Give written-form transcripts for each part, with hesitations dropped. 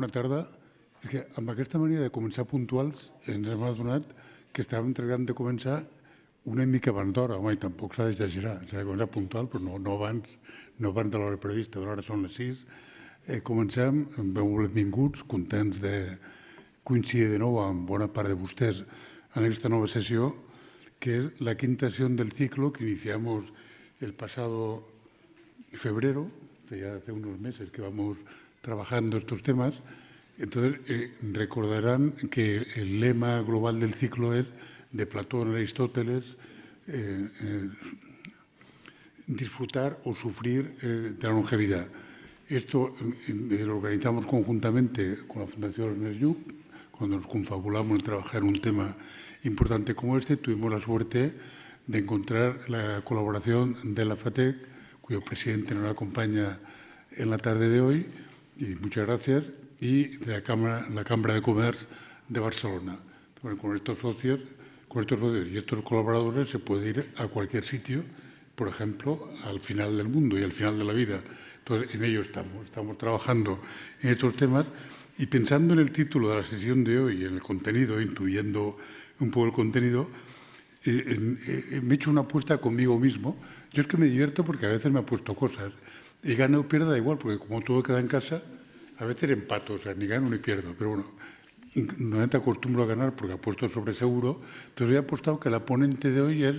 bona tarda. És que amb aquesta manera de començar puntuals ens hem adonat que estàvem tractant de començar una mica abans d'hora. Home, i tampoc s'ha d'exagerar. S'ha de començar puntual, però no abans de l'hora prevista. L'hora són les 6. Comencem, benvinguts, contents de coincidir de nou amb bona part de vostès en aquesta nova sessió, que es la quinta sesión del ciclo que iniciamos el pasado febrero, ya hace unos meses que vamos trabajando estos temas. Entonces, recordarán que el lema global del ciclo es de Platón, Aristóteles, disfrutar o sufrir de la longevidad. Esto lo organizamos conjuntamente con la Fundación Ernest Lluch. Cuando nos confabulamos en trabajar en un tema importante como este, tuvimos la suerte de encontrar la colaboración de la FATEC, cuyo presidente nos acompaña en la tarde de hoy, y muchas gracias, y de la Cámara de Comercio de Barcelona. Bueno, con estos socios y estos colaboradores se puede ir a cualquier sitio, por ejemplo, al final del mundo y al final de la vida. Entonces, en ello estamos trabajando en estos temas y pensando en el título de la sesión de hoy, en el contenido, intuyendo un poco el contenido, me he hecho una apuesta conmigo mismo. Yo es que me divierto porque a veces me apuesto cosas. Y gano o pierda da igual, porque como todo queda en casa, a veces empato, o sea, ni gano ni pierdo. Pero bueno, no te acostumbro a ganar porque apuesto sobre seguro. Entonces he apostado que la ponente de hoy es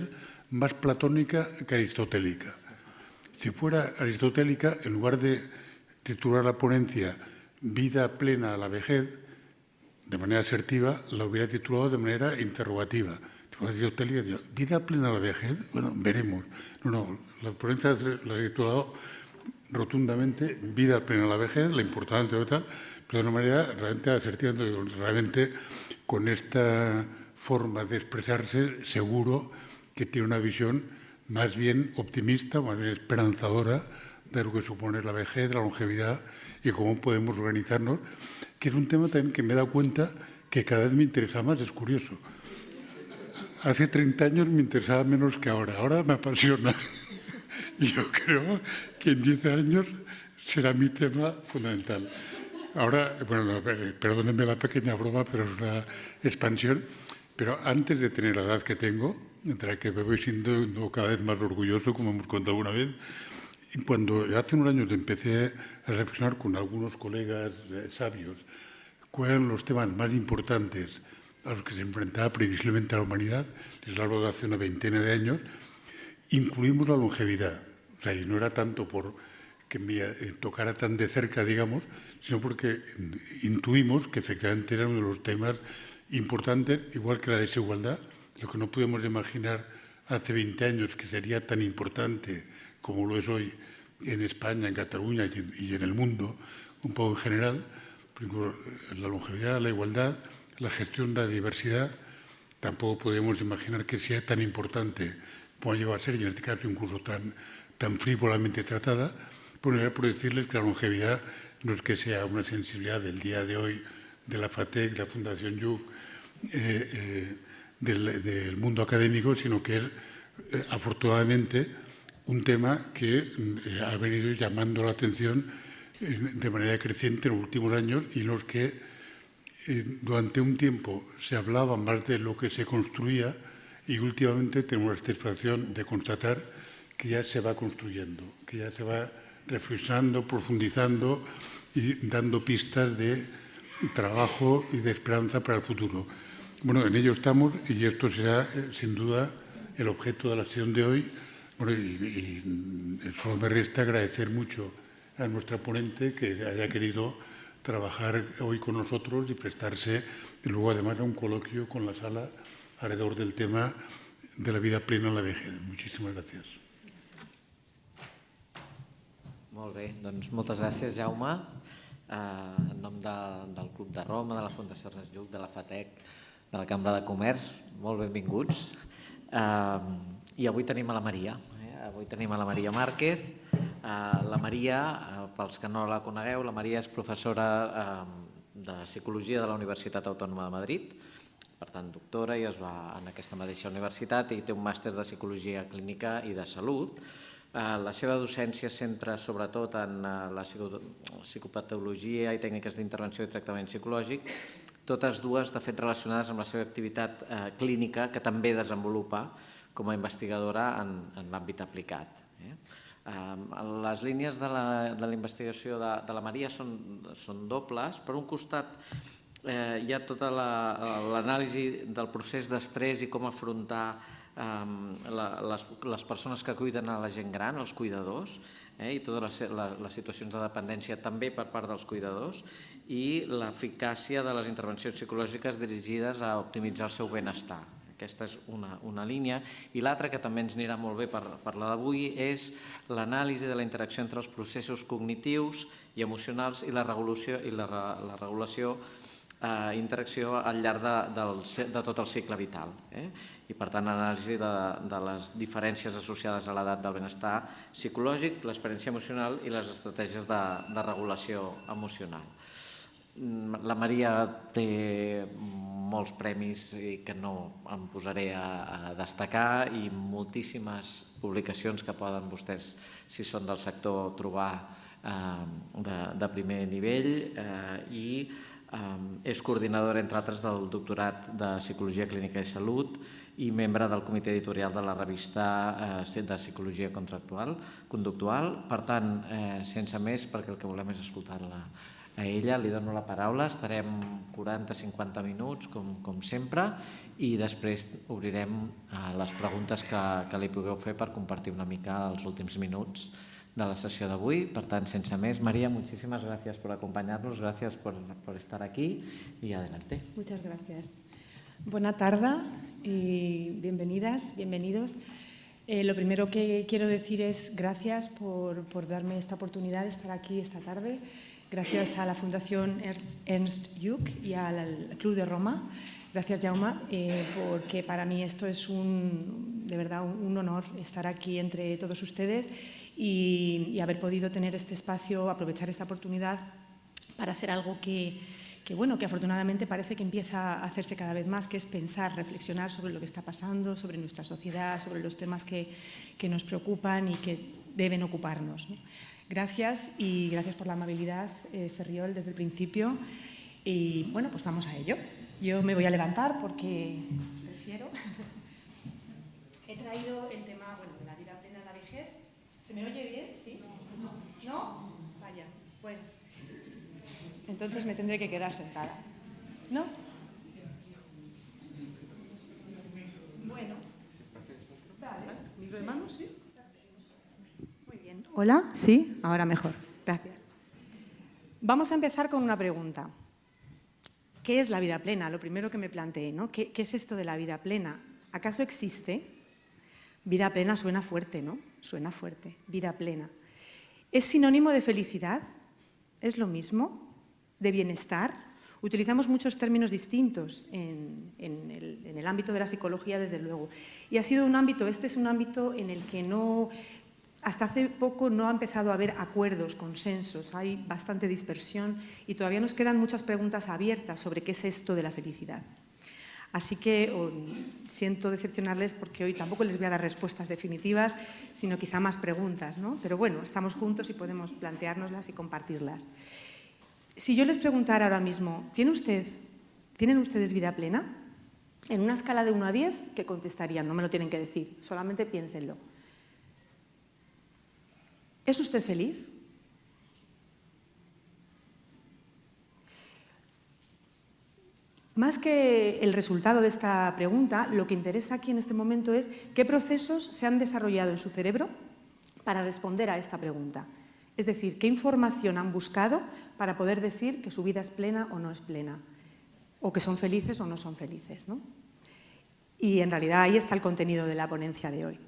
más platónica que aristotélica. Si fuera aristotélica, en lugar de titular la ponencia Vida plena a la vejez, de manera asertiva, la hubiera titulado de manera interrogativa. ¿Vida plena a la vejez? Bueno, veremos. No, la ponencia la he titulado rotundamente Vida plena a la vejez, la importancia de tal, pero de una manera realmente asertiva. Realmente, con esta forma de expresarse, seguro que tiene una visión más bien optimista, más bien esperanzadora de lo que supone la vejez, la longevidad y cómo podemos organizarnos, que es un tema también que me he dado cuenta que cada vez me interesa más, es curioso. Hace 30 años me interesaba menos que ahora me apasiona. Y yo creo que en 10 años será mi tema fundamental. Ahora, bueno, perdónenme la pequeña broma, pero es una expansión. Pero antes de tener la edad que tengo, entre la que me voy siendo cada vez más orgulloso, como hemos contado alguna vez, y cuando hace unos años empecé a reflexionar con algunos colegas sabios cuáles eran los temas más importantes a los que se enfrentaba previsiblemente la humanidad, les hablo de hace una veintena de años, incluimos la longevidad. O sea, y no era tanto por que me tocara tan de cerca, digamos, sino porque intuimos que efectivamente era uno de los temas importantes, igual que la desigualdad, lo que no podíamos imaginar hace 20 años que sería tan importante como lo es hoy en España, en Cataluña y en el mundo, un poco en general. La longevidad, la igualdad, la gestión de la diversidad, tampoco podemos imaginar que sea tan importante como llegó a ser, y en este caso incluso tan frívolamente tratada. Por decirles que la longevidad no es que sea una sensibilidad del día de hoy de la FATEC, la Fundación Lluch, del mundo académico, sino que es, afortunadamente, un tema que ha venido llamando la atención de manera creciente en los últimos años y en los que durante un tiempo se hablaba más de lo que se construía y últimamente tenemos la satisfacción de constatar que ya se va construyendo, que ya se va reflexionando, profundizando y dando pistas de trabajo y de esperanza para el futuro. Bueno, en ello estamos y esto será, sin duda, el objeto de la sesión de hoy. Bueno, y solo me resta agradecer mucho a nuestra ponente que haya querido trabajar hoy con nosotros y prestarse, y luego además a un coloquio con la sala alrededor del tema de la vida plena en la vejez. Muchísimas gracias. Molt bé, doncs moltes gràcies, Jaume. En nom del Club de Roma, de la Fundació Ernest Lluch, de la FATEC, de la Cambra de Comerç, molt benvinguts. I avui tenim a la Maria. Avui tenim a la Maria Márquez. La Maria, pels que no la conegueu, la Maria és professora de Psicologia de la Universitat Autònoma de Madrid, per tant, doctora, i es va en aquesta mateixa universitat i té un màster de Psicologia Clínica i de Salut. La seva docència es centra sobretot en la psicopatologia i tècniques d'intervenció i tractament psicològic, totes dues, de fet, relacionades amb la seva activitat clínica, que també desenvolupa com a investigadora en l'àmbit aplicat. Les línies de la investigació de la Maria són dobles. Per un costat, hi ha tota l'anàlisi del procés d'estrès i com afrontar les persones que cuiden a la gent gran, els cuidadors, i totes les situacions de dependència també per part dels cuidadors, i l'eficàcia de les intervencions psicològiques dirigides a optimitzar el seu benestar. Aquesta és una línia. I l'altra, que també ens anirà molt bé per parlar d'avui, és l'anàlisi de la interacció entre els processos cognitius i emocionals i la regulació interacció al llarg de tot el cicle vital. I, per tant, l'anàlisi de les diferències associades a l'edat del benestar psicològic, l'experiència emocional i les estratègies de regulació emocional. La Maria té molts premis que no em posaré a destacar i moltíssimes publicacions que poden vostès, si són del sector, trobar de primer nivell, i és coordinadora, entre altres, del doctorat de Psicologia Clínica i Salut i membre del comitè editorial de la revista de Psicologia Conductual. Per tant, sense més, perquè el que volem és escoltar-la a ella, li dono la paraula. Estarem 40-50 minuts, com sempre, i després obrirem les preguntes que li pugueu fer per compartir una mica els últims minuts de la sesión de hoy. Per tant, sense més, María, muchísimas gracias por acompañarnos, gracias por estar aquí y adelante. Muchas gracias. Buena tarde y bienvenidas, bienvenidos. Lo primero que quiero decir es gracias por darme esta oportunidad de estar aquí esta tarde. Gracias a la Fundación Ernst Juck y al Club de Roma. Gracias, Jaume, porque para mí esto es de verdad un honor estar aquí entre todos ustedes y haber podido tener este espacio, aprovechar esta oportunidad para hacer algo que afortunadamente parece que empieza a hacerse cada vez más, que es pensar, reflexionar sobre lo que está pasando, sobre nuestra sociedad, sobre los temas que nos preocupan y que deben ocuparnos, ¿no? Gracias, y gracias por la amabilidad, Ferriol, desde el principio. Y bueno, pues vamos a ello. Yo me voy a levantar porque prefiero. He traído el tema de la vida plena en la vejez. ¿Se me oye bien? ¿Sí? ¿No? Vaya, bueno. Entonces me tendré que quedar sentada. ¿No? Bueno. Vale. ¿Micro de mano? Sí. Muy bien. ¿Hola? ¿Sí? Ahora mejor. Gracias. Vamos a empezar con una pregunta. ¿Qué es la vida plena? Lo primero que me planteé, ¿no? ¿Qué es esto de la vida plena? ¿Acaso existe? Vida plena suena fuerte, ¿no? Suena fuerte. Vida plena. ¿Es sinónimo de felicidad? ¿Es lo mismo? ¿De bienestar? Utilizamos muchos términos distintos en el ámbito de la psicología, desde luego. Y este es un ámbito en el que hasta hace poco no ha empezado a haber acuerdos, consensos, hay bastante dispersión y todavía nos quedan muchas preguntas abiertas sobre qué es esto de la felicidad. Así que siento decepcionarles porque hoy tampoco les voy a dar respuestas definitivas, sino quizá más preguntas, ¿no? Pero bueno, estamos juntos y podemos planteárnoslas y compartirlas. Si yo les preguntara ahora mismo, ¿tienen ustedes vida plena? En una escala de 1 a 10, ¿qué contestarían? No me lo tienen que decir, solamente piénsenlo. ¿Es usted feliz? Más que el resultado de esta pregunta, lo que interesa aquí en este momento es qué procesos se han desarrollado en su cerebro para responder a esta pregunta. Es decir, qué información han buscado para poder decir que su vida es plena o no es plena, o que son felices o no son felices, ¿no? Y en realidad ahí está el contenido de la ponencia de hoy.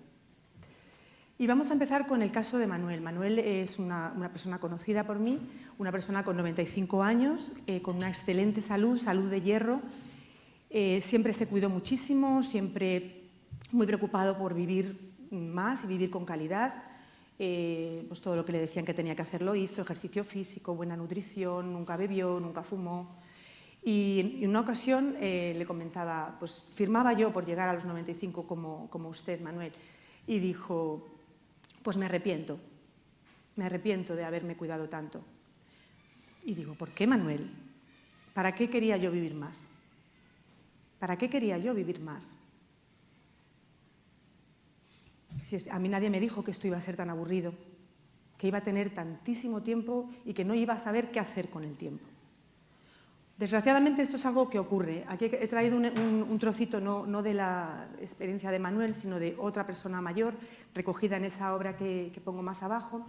Y vamos a empezar con el caso de Manuel. Manuel es una persona conocida por mí, una persona con 95 años, con una excelente salud de hierro. Siempre se cuidó muchísimo, siempre muy preocupado por vivir más y vivir con calidad. Pues todo lo que le decían que tenía que hacer lo hizo, ejercicio físico, buena nutrición, nunca bebió, nunca fumó. Y en una ocasión le comentaba, pues firmaba yo por llegar a los 95 como usted, Manuel. Y dijo, pues me arrepiento de haberme cuidado tanto. Y digo, ¿por qué, Manuel? ¿Para qué quería yo vivir más? ¿Para qué quería yo vivir más? Si a mí nadie me dijo que esto iba a ser tan aburrido, que iba a tener tantísimo tiempo y que no iba a saber qué hacer con el tiempo. Desgraciadamente esto es algo que ocurre. Aquí he traído un trocito no de la experiencia de Manuel, sino de otra persona mayor, recogida en esa obra que pongo más abajo.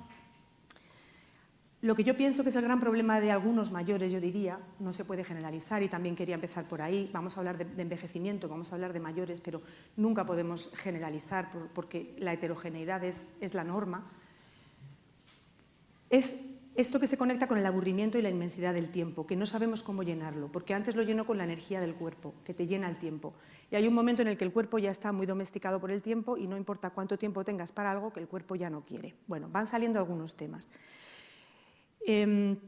Lo que yo pienso que es el gran problema de algunos mayores, yo diría, no se puede generalizar y también quería empezar por ahí. Vamos a hablar de envejecimiento, vamos a hablar de mayores, pero nunca podemos generalizar porque la heterogeneidad es la norma. Es esto que se conecta con el aburrimiento y la inmensidad del tiempo, que no sabemos cómo llenarlo, porque antes lo lleno con la energía del cuerpo, que te llena el tiempo. Y hay un momento en el que el cuerpo ya está muy domesticado por el tiempo y no importa cuánto tiempo tengas para algo, que el cuerpo ya no quiere. Bueno, van saliendo algunos temas. El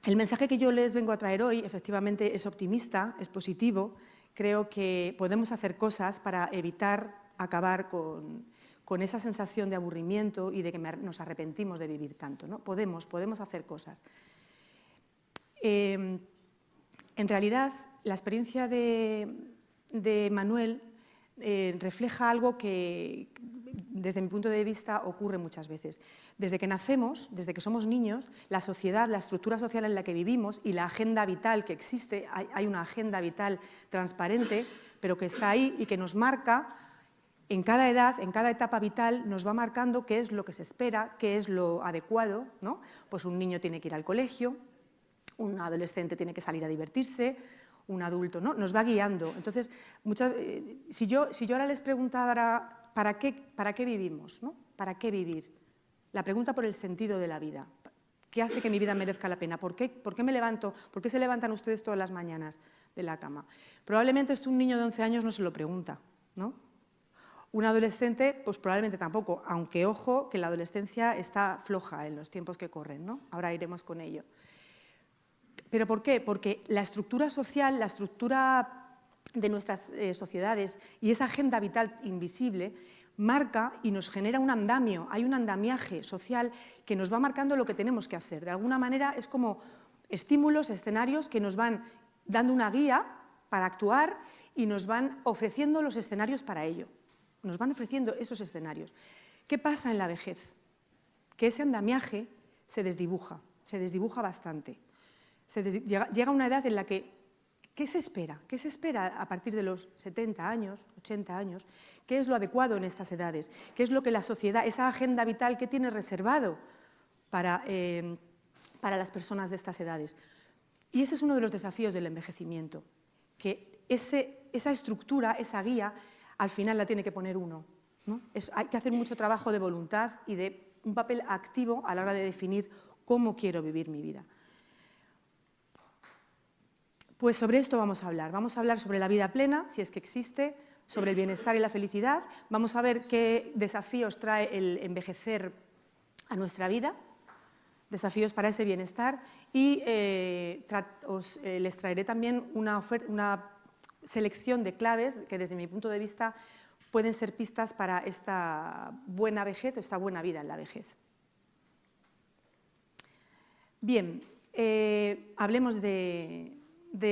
mensaje que yo les vengo a traer hoy, efectivamente, es optimista, es positivo. Creo que podemos hacer cosas para evitar acabar con esa sensación de aburrimiento y de que nos arrepentimos de vivir tanto, ¿no? Podemos hacer cosas. En realidad, la experiencia de Manuel refleja algo que, desde mi punto de vista, ocurre muchas veces. Desde que nacemos, desde que somos niños, la sociedad, la estructura social en la que vivimos y la agenda vital que existe, hay una agenda vital transparente, pero que está ahí y que nos marca en cada edad, en cada etapa vital, nos va marcando qué es lo que se espera, qué es lo adecuado, ¿no? Pues un niño tiene que ir al colegio, un adolescente tiene que salir a divertirse, un adulto, ¿no? Nos va guiando. Entonces, si yo ahora les preguntara ¿para qué vivimos? ¿No? ¿Para qué vivir? La pregunta por el sentido de la vida. ¿Qué hace que mi vida merezca la pena? ¿Por qué me levanto? ¿Por qué se levantan ustedes todas las mañanas de la cama? Probablemente esto un niño de 11 años no se lo pregunta, ¿no? Un adolescente, pues probablemente tampoco, aunque ojo que la adolescencia está floja en los tiempos que corren, ¿no? Ahora iremos con ello. ¿Pero por qué? Porque la estructura social, la estructura de nuestras sociedades y esa agenda vital invisible marca y nos genera un andamio, hay un andamiaje social que nos va marcando lo que tenemos que hacer. De alguna manera es como estímulos, escenarios que nos van dando una guía para actuar y nos van ofreciendo los escenarios para ello. Nos van ofreciendo esos escenarios. ¿Qué pasa en la vejez? Que ese andamiaje se desdibuja bastante. Llega una edad en la que, ¿qué se espera? ¿Qué se espera a partir de los 70 años, 80 años? ¿Qué es lo adecuado en estas edades? ¿Qué es lo que la sociedad, esa agenda vital que tiene reservado para las personas de estas edades? Y ese es uno de los desafíos del envejecimiento, que esa estructura, esa guía, al final la tiene que poner uno, ¿no? Hay que hacer mucho trabajo de voluntad y de un papel activo a la hora de definir cómo quiero vivir mi vida. Pues sobre esto vamos a hablar sobre la vida plena, si es que existe, sobre el bienestar y la felicidad, vamos a ver qué desafíos trae el envejecer a nuestra vida, desafíos para ese bienestar y les traeré también una selección de claves que desde mi punto de vista pueden ser pistas para esta buena vejez, esta buena vida en la vejez. Bien, hablemos de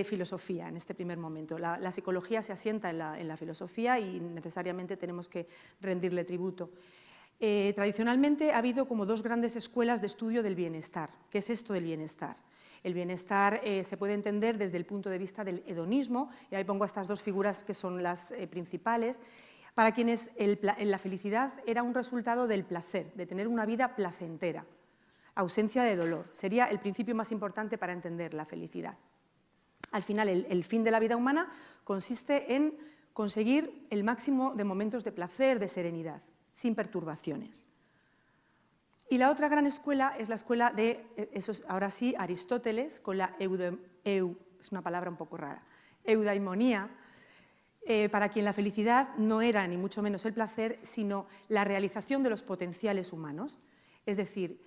filosofía en este primer momento. La psicología se asienta en la filosofía y necesariamente tenemos que rendirle tributo. Tradicionalmente ha habido como dos grandes escuelas de estudio del bienestar. ¿Qué es esto del bienestar? El bienestar se puede entender desde el punto de vista del hedonismo, y ahí pongo estas dos figuras que son las principales, para quienes la felicidad era un resultado del placer, de tener una vida placentera, ausencia de dolor. Sería el principio más importante para entender la felicidad. Al final, el fin de la vida humana consiste en conseguir el máximo de momentos de placer, de serenidad, sin perturbaciones. Y la otra gran escuela es la escuela de, ahora sí, Aristóteles, con la es una palabra un poco rara, eudaimonía, para quien la felicidad no era ni mucho menos el placer, sino la realización de los potenciales humanos. Es decir,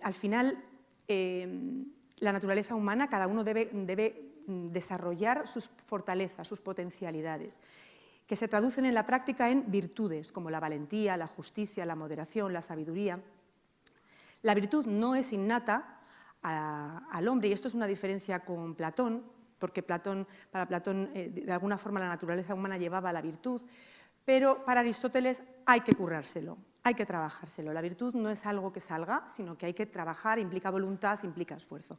al final, la naturaleza humana, cada uno debe desarrollar sus fortalezas, sus potencialidades. que se traducen en la práctica en virtudes, como la valentía, la justicia, la moderación, la sabiduría. La virtud no es innata al hombre, y esto es una diferencia con Platón, porque para Platón, de alguna forma, la naturaleza humana llevaba a la virtud, pero para Aristóteles hay que currárselo, hay que trabajárselo. La virtud no es algo que salga, sino que hay que trabajar, implica voluntad, implica esfuerzo.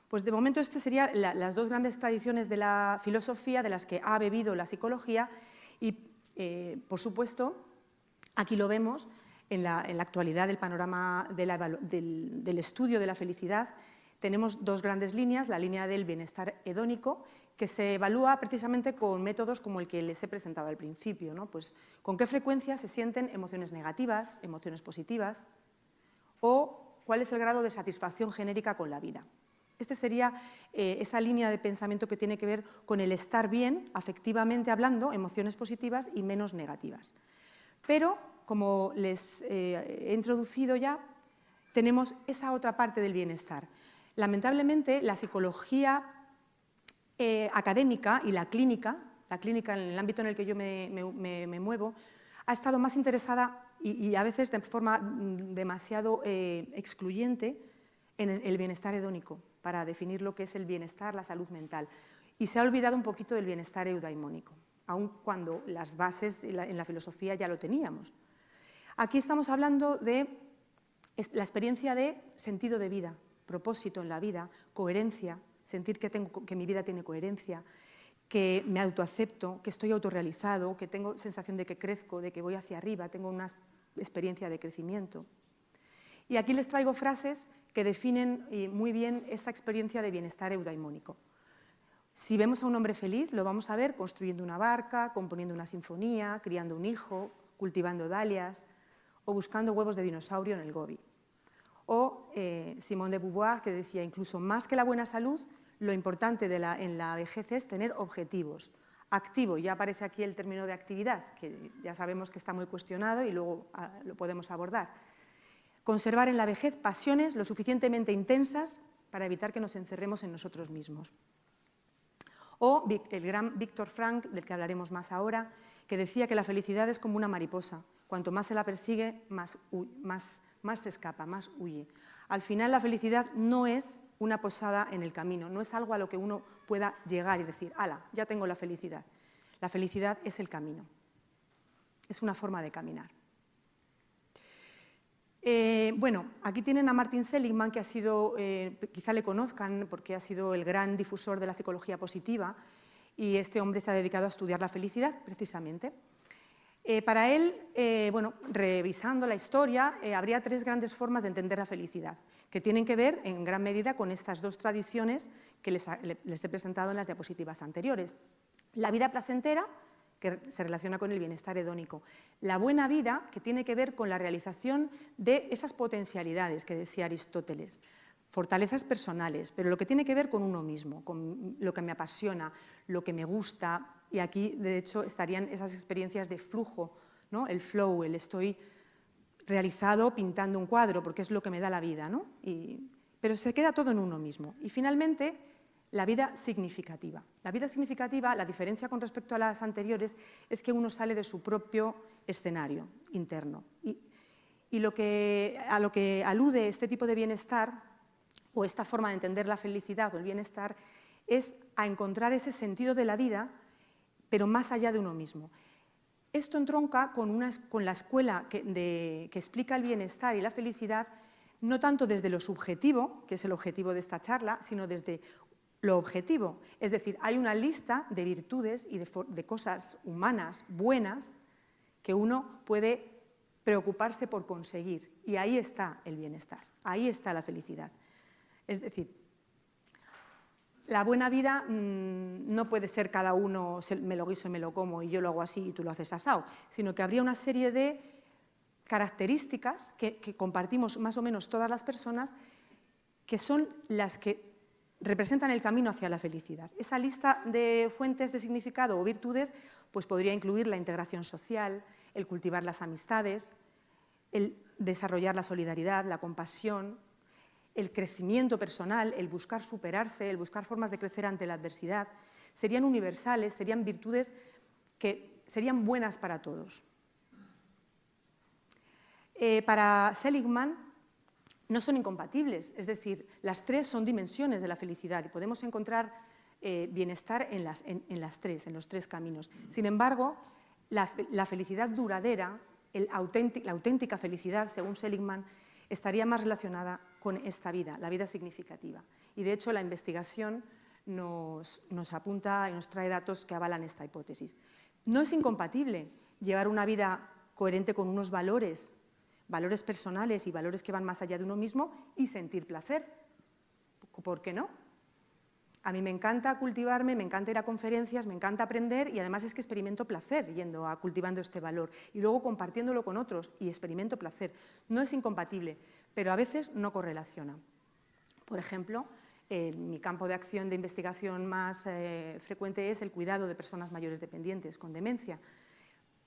Pues de momento estas serían las dos grandes tradiciones de la filosofía de las que ha bebido la psicología y, por supuesto, aquí lo vemos en la actualidad del panorama del estudio de la felicidad. Tenemos dos grandes líneas, la línea del bienestar hedónico, que se evalúa precisamente con métodos como el que les he presentado al principio, ¿no? Pues, ¿con qué frecuencia se sienten emociones negativas, emociones positivas? ¿O cuál es el grado de satisfacción genérica con la vida? Esta sería esa línea de pensamiento que tiene que ver con el estar bien, afectivamente hablando, emociones positivas y menos negativas. Pero, como les he introducido ya, tenemos esa otra parte del bienestar. Lamentablemente, la psicología académica y la clínica en el ámbito en el que yo me muevo, ha estado más interesada y a veces de forma demasiado excluyente en el bienestar hedónico, para definir lo que es el bienestar, la salud mental. Y se ha olvidado un poquito del bienestar eudaimónico, aun cuando las bases en la filosofía ya lo teníamos. Aquí estamos hablando de la experiencia de sentido de vida, propósito en la vida, coherencia, sentir que mi vida tiene coherencia, que me autoacepto, que estoy autorrealizado, que tengo sensación de que crezco, de que voy hacia arriba, tengo una experiencia de crecimiento. Y aquí les traigo frases que definen muy bien esta experiencia de bienestar eudaimónico. Si vemos a un hombre feliz, lo vamos a ver construyendo una barca, componiendo una sinfonía, criando un hijo, cultivando dalias o buscando huevos de dinosaurio en el Gobi. O Simone de Beauvoir, que decía, incluso más que la buena salud, lo importante en la vejez es tener objetivos. Activo, ya aparece aquí el término de actividad, que ya sabemos que está muy cuestionado y luego lo podemos abordar. Conservar en la vejez pasiones lo suficientemente intensas para evitar que nos encerremos en nosotros mismos. O el gran Viktor Frankl, del que hablaremos más ahora, que decía que la felicidad es como una mariposa. Cuanto más se la persigue, más se escapa, más huye. Al final, la felicidad no es una posada en el camino, no es algo a lo que uno pueda llegar y decir, ¡hala, ya tengo la felicidad! La felicidad es el camino, es una forma de caminar. Bueno, aquí tienen a Martin Seligman, que ha sido, quizá le conozcan porque ha sido el gran difusor de la psicología positiva, y este hombre se ha dedicado a estudiar la felicidad, precisamente. Para él, bueno, revisando la historia, habría tres grandes formas de entender la felicidad, que tienen que ver en gran medida con estas dos tradiciones que les he presentado en las diapositivas anteriores. La vida placentera, que se relaciona con el bienestar hedónico. La buena vida, que tiene que ver con la realización de esas potencialidades que decía Aristóteles, fortalezas personales, pero lo que tiene que ver con uno mismo, con lo que me apasiona, lo que me gusta, y aquí, de hecho, estarían esas experiencias de flujo, ¿no? El flow, el estoy realizado pintando un cuadro, porque es lo que me da la vida, ¿no? Pero se queda todo en uno mismo. Y finalmente, la vida significativa. La vida significativa, la diferencia con respecto a las anteriores, es que uno sale de su propio escenario interno. Y a lo que alude este tipo de bienestar, o esta forma de entender la felicidad o el bienestar, es a encontrar ese sentido de la vida, pero más allá de uno mismo. Esto entronca con la escuela que explica el bienestar y la felicidad, no tanto desde lo subjetivo, que es el objetivo de esta charla, sino desde lo objetivo. Es decir, hay una lista de virtudes y de cosas humanas buenas que uno puede preocuparse por conseguir. Y ahí está el bienestar, ahí está la felicidad. Es decir, la buena vida no puede ser cada uno me lo guiso y me lo como y yo lo hago así y tú lo haces asado, sino que habría una serie de características que compartimos más o menos todas las personas, que son las que representan el camino hacia la felicidad. Esa lista de fuentes de significado o virtudes pues podría incluir la integración social, el cultivar las amistades, el desarrollar la solidaridad, la compasión, el crecimiento personal, el buscar superarse, el buscar formas de crecer ante la adversidad. Serían universales, serían virtudes que serían buenas para todos. Para Seligman no son incompatibles, es decir, las tres son dimensiones de la felicidad y podemos encontrar bienestar en los tres caminos. Sin embargo, la felicidad duradera, la auténtica felicidad, según Seligman, estaría más relacionada con esta vida, la vida significativa. Y de hecho la investigación nos apunta y nos trae datos que avalan esta hipótesis. No es incompatible llevar una vida coherente con unos valores personales y valores que van más allá de uno mismo y sentir placer. ¿Por qué no? A mí me encanta cultivarme, me encanta ir a conferencias, me encanta aprender y además es que experimento placer cultivando este valor y luego compartiéndolo con otros y experimento placer. No es incompatible, pero a veces no correlaciona. Por ejemplo, mi campo de acción de investigación más frecuente es el cuidado de personas mayores dependientes con demencia.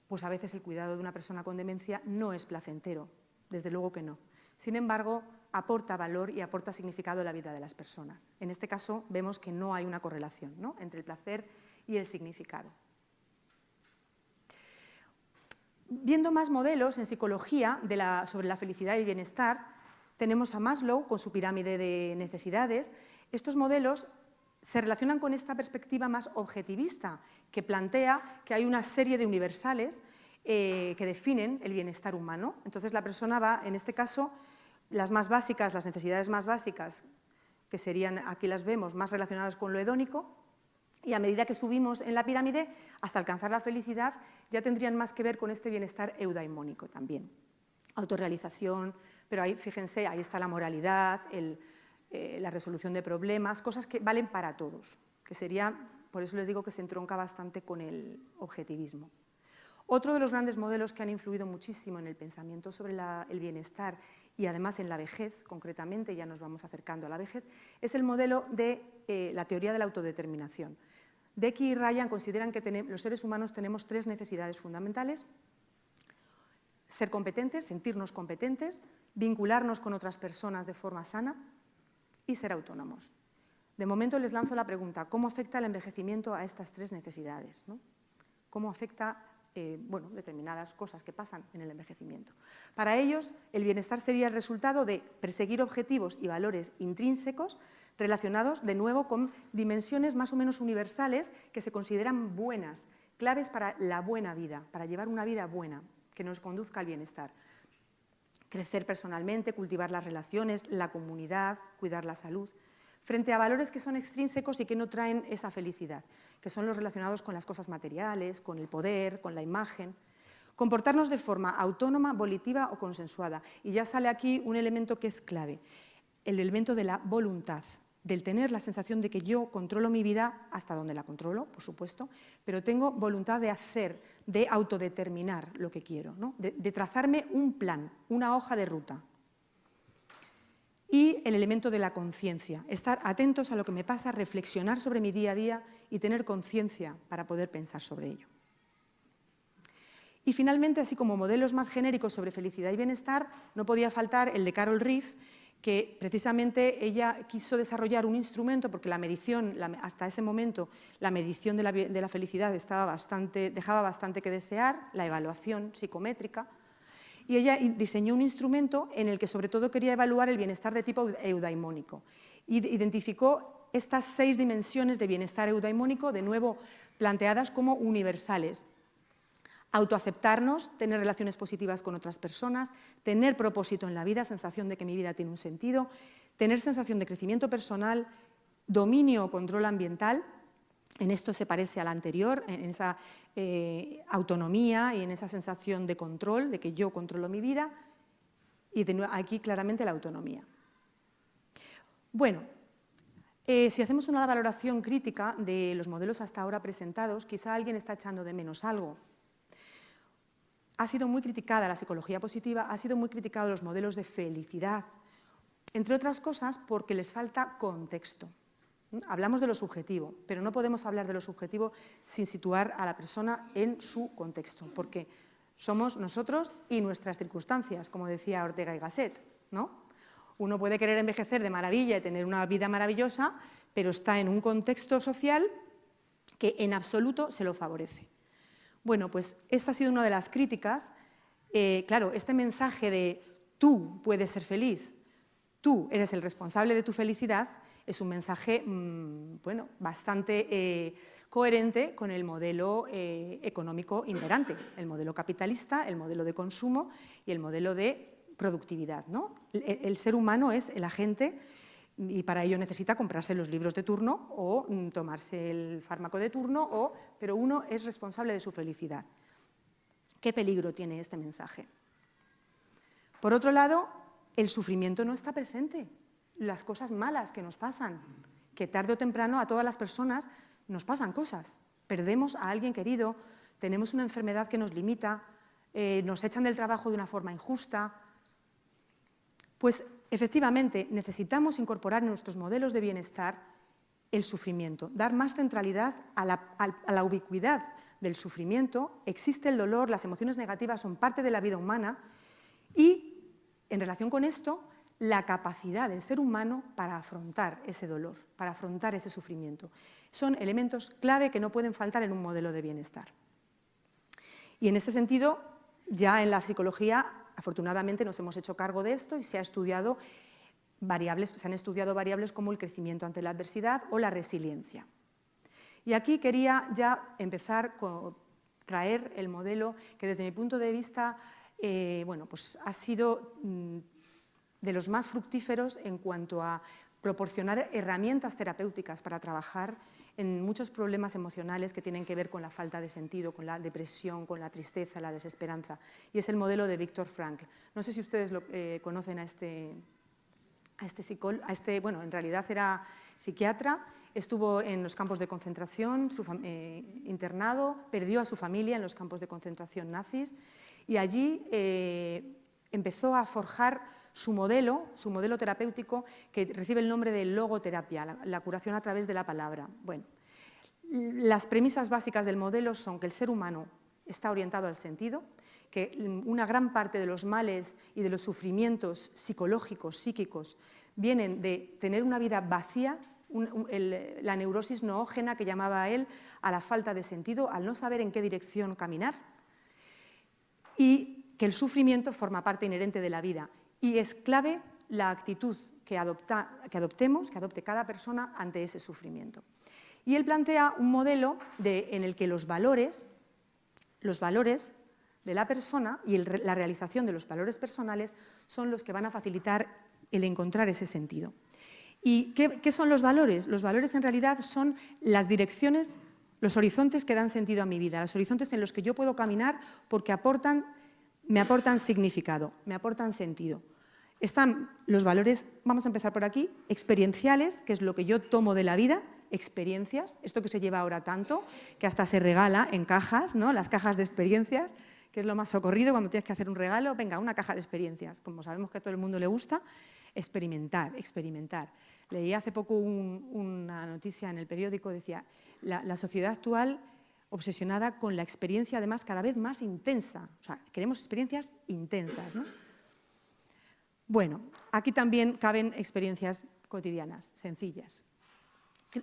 Pues a veces el cuidado de una persona con demencia no es placentero, desde luego que no. Sin embargo, aporta valor y aporta significado a la vida de las personas. En este caso vemos que no hay una correlación, ¿no?, entre el placer y el significado. Viendo más modelos en psicología sobre la felicidad y el bienestar, tenemos a Maslow con su pirámide de necesidades. Estos modelos se relacionan con esta perspectiva más objetivista, que plantea que hay una serie de universales que definen el bienestar humano. Entonces la persona va, en este caso, las más básicas, las necesidades más básicas, que serían, aquí las vemos, más relacionadas con lo hedónico, y a medida que subimos en la pirámide, hasta alcanzar la felicidad, ya tendrían más que ver con este bienestar eudaimónico también. Autorrealización, pero ahí, fíjense, ahí está la moralidad, la resolución de problemas, cosas que valen para todos, que sería, por eso les digo que se entronca bastante con el objetivismo. Otro de los grandes modelos que han influido muchísimo en el pensamiento sobre el bienestar y además en la vejez, concretamente, ya nos vamos acercando a la vejez, es el modelo de la teoría de la autodeterminación. Deci y Ryan consideran que los seres humanos tenemos tres necesidades fundamentales: ser competentes, sentirnos competentes, vincularnos con otras personas de forma sana y ser autónomos. De momento les lanzo la pregunta: ¿cómo afecta el envejecimiento a estas tres necesidades, ¿no? ¿Cómo afecta determinadas cosas que pasan en el envejecimiento? Para ellos, el bienestar sería el resultado de perseguir objetivos y valores intrínsecos relacionados, de nuevo, con dimensiones más o menos universales que se consideran buenas, claves para la buena vida, para llevar una vida buena, que nos conduzca al bienestar. Crecer personalmente, cultivar las relaciones, la comunidad, cuidar la salud, frente a valores que son extrínsecos y que no traen esa felicidad, que son los relacionados con las cosas materiales, con el poder, con la imagen. Comportarnos de forma autónoma, volitiva o consensuada. Y ya sale aquí un elemento que es clave, el elemento de la voluntad, del tener la sensación de que yo controlo mi vida hasta donde la controlo, por supuesto, pero tengo voluntad de hacer, de autodeterminar lo que quiero, ¿no? de trazarme un plan, una hoja de ruta. Y el elemento de la conciencia, estar atentos a lo que me pasa, reflexionar sobre mi día a día y tener conciencia para poder pensar sobre ello. Y finalmente, así como modelos más genéricos sobre felicidad y bienestar, no podía faltar el de Carol Reeve, que precisamente ella quiso desarrollar un instrumento, porque la medición, hasta ese momento, la medición de la felicidad dejaba bastante que desear, la evaluación psicométrica, y ella diseñó un instrumento en el que sobre todo quería evaluar el bienestar de tipo eudaimónico. Identificó estas 6 dimensiones de bienestar eudaimónico, de nuevo planteadas como universales. Autoaceptarnos, tener relaciones positivas con otras personas, tener propósito en la vida, sensación de que mi vida tiene un sentido, tener sensación de crecimiento personal, dominio o control ambiental. En esto se parece al anterior, en esa autonomía y en esa sensación de control, de que yo controlo mi vida, y aquí claramente la autonomía. Bueno, si hacemos una valoración crítica de los modelos hasta ahora presentados, quizá alguien está echando de menos algo. Ha sido muy criticada la psicología positiva, ha sido muy criticado los modelos de felicidad, entre otras cosas porque les falta contexto. Hablamos de lo subjetivo, pero no podemos hablar de lo subjetivo sin situar a la persona en su contexto, porque somos nosotros y nuestras circunstancias, como decía Ortega y Gasset, ¿no? Uno puede querer envejecer de maravilla y tener una vida maravillosa, pero está en un contexto social que en absoluto se lo favorece. Bueno, pues esta ha sido una de las críticas. Claro, este mensaje de tú puedes ser feliz, tú eres el responsable de tu felicidad, es un mensaje bueno, bastante coherente con el modelo económico imperante, el modelo capitalista, el modelo de consumo y el modelo de productividad, ¿no? El ser humano es el agente y para ello necesita comprarse los libros de turno o tomarse el fármaco de turno, pero uno es responsable de su felicidad. ¿Qué peligro tiene este mensaje? Por otro lado, el sufrimiento no está presente. Las cosas malas que nos pasan, que tarde o temprano a todas las personas nos pasan cosas. Perdemos a alguien querido, tenemos una enfermedad que nos limita, nos echan del trabajo de una forma injusta. Pues efectivamente necesitamos incorporar en nuestros modelos de bienestar el sufrimiento, dar más centralidad a la ubicuidad del sufrimiento. Existe el dolor, las emociones negativas son parte de la vida humana y en relación con esto, la capacidad del ser humano para afrontar ese dolor, para afrontar ese sufrimiento. Son elementos clave que no pueden faltar en un modelo de bienestar. Y en este sentido, ya en la psicología, afortunadamente nos hemos hecho cargo de esto y se han estudiado variables como el crecimiento ante la adversidad o la resiliencia. Y aquí quería ya empezar con traer el modelo que desde mi punto de vista bueno, pues ha sido de los más fructíferos en cuanto a proporcionar herramientas terapéuticas para trabajar en muchos problemas emocionales que tienen que ver con la falta de sentido, con la depresión, con la tristeza, la desesperanza. Y es el modelo de Viktor Frankl. No sé si ustedes conocen a este psicólogo, bueno, en realidad era psiquiatra, estuvo en los campos de concentración, internado, perdió a su familia en los campos de concentración nazis y allí empezó a forjar su modelo terapéutico que recibe el nombre de logoterapia, la curación a través de la palabra. Bueno, las premisas básicas del modelo son que el ser humano está orientado al sentido, que una gran parte de los males y de los sufrimientos psicológicos, psíquicos, vienen de tener una vida vacía, la neurosis noógena que llamaba él a la falta de sentido, al no saber en qué dirección caminar, y que el sufrimiento forma parte inherente de la vida. Y es clave la actitud que adopte cada persona ante ese sufrimiento. Y él plantea un modelo en el que los valores de la persona y la realización de los valores personales son los que van a facilitar el encontrar ese sentido. ¿Y qué son los valores? Los valores en realidad son las direcciones, los horizontes que dan sentido a mi vida, los horizontes en los que yo puedo caminar porque me aportan significado, me aportan sentido. Están los valores, vamos a empezar por aquí, experienciales, que es lo que yo tomo de la vida, experiencias, esto que se lleva ahora tanto, que hasta se regala en cajas, ¿no? Las cajas de experiencias, que es lo más socorrido cuando tienes que hacer un regalo, venga, una caja de experiencias, como sabemos que a todo el mundo le gusta, experimentar. Leí hace poco una noticia en el periódico, decía, la sociedad actual obsesionada con la experiencia además cada vez más intensa, o sea, queremos experiencias intensas, ¿no? Bueno, aquí también caben experiencias cotidianas, sencillas.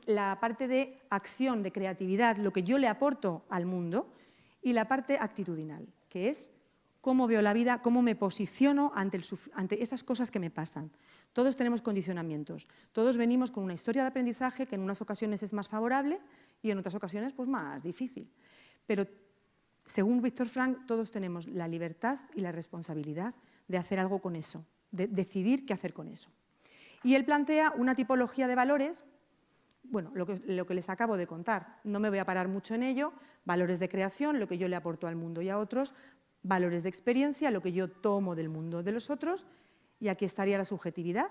La parte de acción, de creatividad, lo que yo le aporto al mundo, y la parte actitudinal, que es cómo veo la vida, cómo me posiciono ante esas cosas que me pasan. Todos tenemos condicionamientos, todos venimos con una historia de aprendizaje que en unas ocasiones es más favorable y en otras ocasiones pues más difícil. Pero según Viktor Frankl, todos tenemos la libertad y la responsabilidad de hacer algo con eso, de decidir qué hacer con eso. Y él plantea una tipología de valores, bueno, lo que les acabo de contar, no me voy a parar mucho en ello, valores de creación, lo que yo le aporto al mundo y a otros, valores de experiencia, lo que yo tomo del mundo de los otros, y aquí estaría la subjetividad.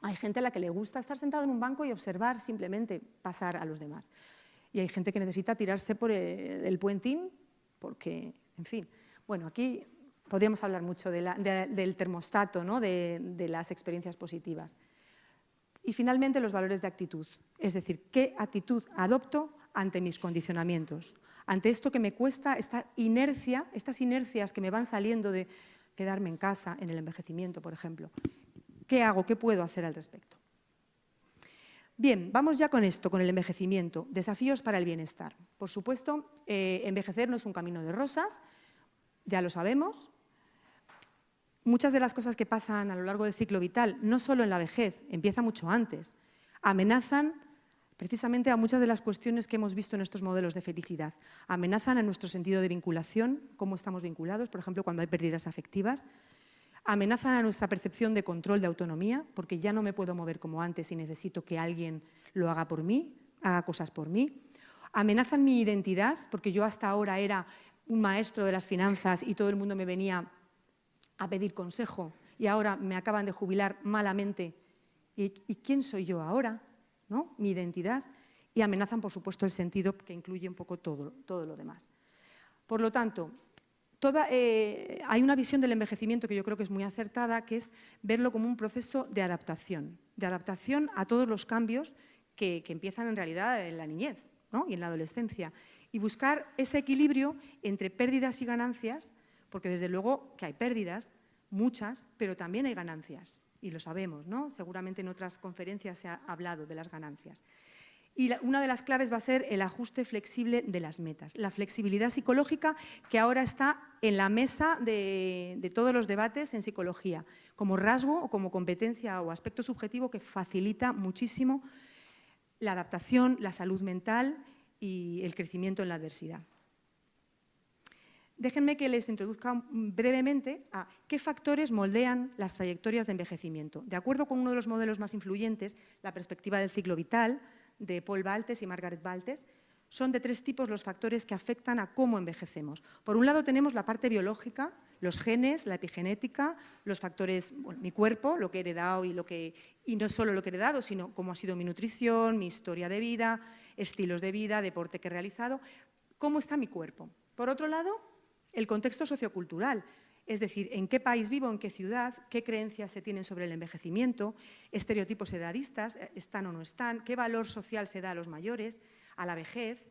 Hay gente a la que le gusta estar sentado en un banco y observar simplemente pasar a los demás. Y hay gente que necesita tirarse por el puentín porque, en fin, bueno, aquí podríamos hablar mucho del termostato, ¿no? de las experiencias positivas. Y finalmente los valores de actitud, es decir, qué actitud adopto ante mis condicionamientos, ante esto que me cuesta, estas inercias que me van saliendo de quedarme en casa, en el envejecimiento, por ejemplo. ¿Qué hago? ¿Qué puedo hacer al respecto? Bien, vamos ya con esto, con el envejecimiento. Desafíos para el bienestar. Por supuesto, envejecer no es un camino de rosas, ya lo sabemos. Muchas de las cosas que pasan a lo largo del ciclo vital, no solo en la vejez, empieza mucho antes, amenazan precisamente a muchas de las cuestiones que hemos visto en estos modelos de felicidad. Amenazan a nuestro sentido de vinculación, cómo estamos vinculados, por ejemplo, cuando hay pérdidas afectivas. Amenazan a nuestra percepción de control de autonomía, porque ya no me puedo mover como antes y necesito que alguien lo haga por mí, haga cosas por mí. Amenazan mi identidad, porque yo hasta ahora era un maestro de las finanzas y todo el mundo me venía a pedir consejo y ahora me acaban de jubilar malamente. ¿Y quién soy yo ahora? ¿No? Mi identidad. Y amenazan, por supuesto, el sentido, que incluye un poco todo lo demás. Por lo tanto, hay una visión del envejecimiento que yo creo que es muy acertada, que es verlo como un proceso de adaptación a todos los cambios que empiezan en realidad en la niñez, ¿no? Y en la adolescencia. Y buscar ese equilibrio entre pérdidas y ganancias, porque desde luego que hay pérdidas, muchas, pero también hay ganancias. Y lo sabemos, ¿no? Seguramente en otras conferencias se ha hablado de las ganancias. Y una de las claves va a ser el ajuste flexible de las metas, la flexibilidad psicológica que ahora está en la mesa de todos los debates en psicología, como rasgo o como competencia o aspecto subjetivo que facilita muchísimo la adaptación, la salud mental y el crecimiento en la adversidad. Déjenme que les introduzca brevemente a qué factores moldean las trayectorias de envejecimiento. De acuerdo con uno de los modelos más influyentes, la perspectiva del ciclo vital, de Paul Baltes y Margaret Baltes, son de 3 tipos los factores que afectan a cómo envejecemos. Por un lado tenemos la parte biológica, los genes, la epigenética, los factores, bueno, mi cuerpo, lo que he heredado y no solo lo que he heredado, sino cómo ha sido mi nutrición, mi historia de vida, estilos de vida, deporte que he realizado, cómo está mi cuerpo. Por otro lado, el contexto sociocultural, es decir, en qué país vivo, en qué ciudad, qué creencias se tienen sobre el envejecimiento, estereotipos edadistas, están o no están, qué valor social se da a los mayores, a la vejez,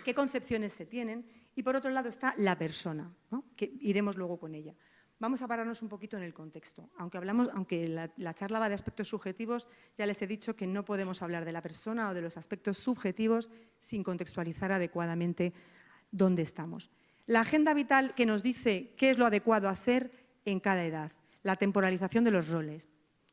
qué concepciones se tienen. Y por otro lado está la persona, ¿no? Que iremos luego con ella. Vamos a pararnos un poquito en el contexto. Aunque la charla va de aspectos subjetivos, ya les he dicho que no podemos hablar de la persona o de los aspectos subjetivos sin contextualizar adecuadamente dónde estamos. La agenda vital que nos dice qué es lo adecuado hacer en cada edad. La temporalización de los roles,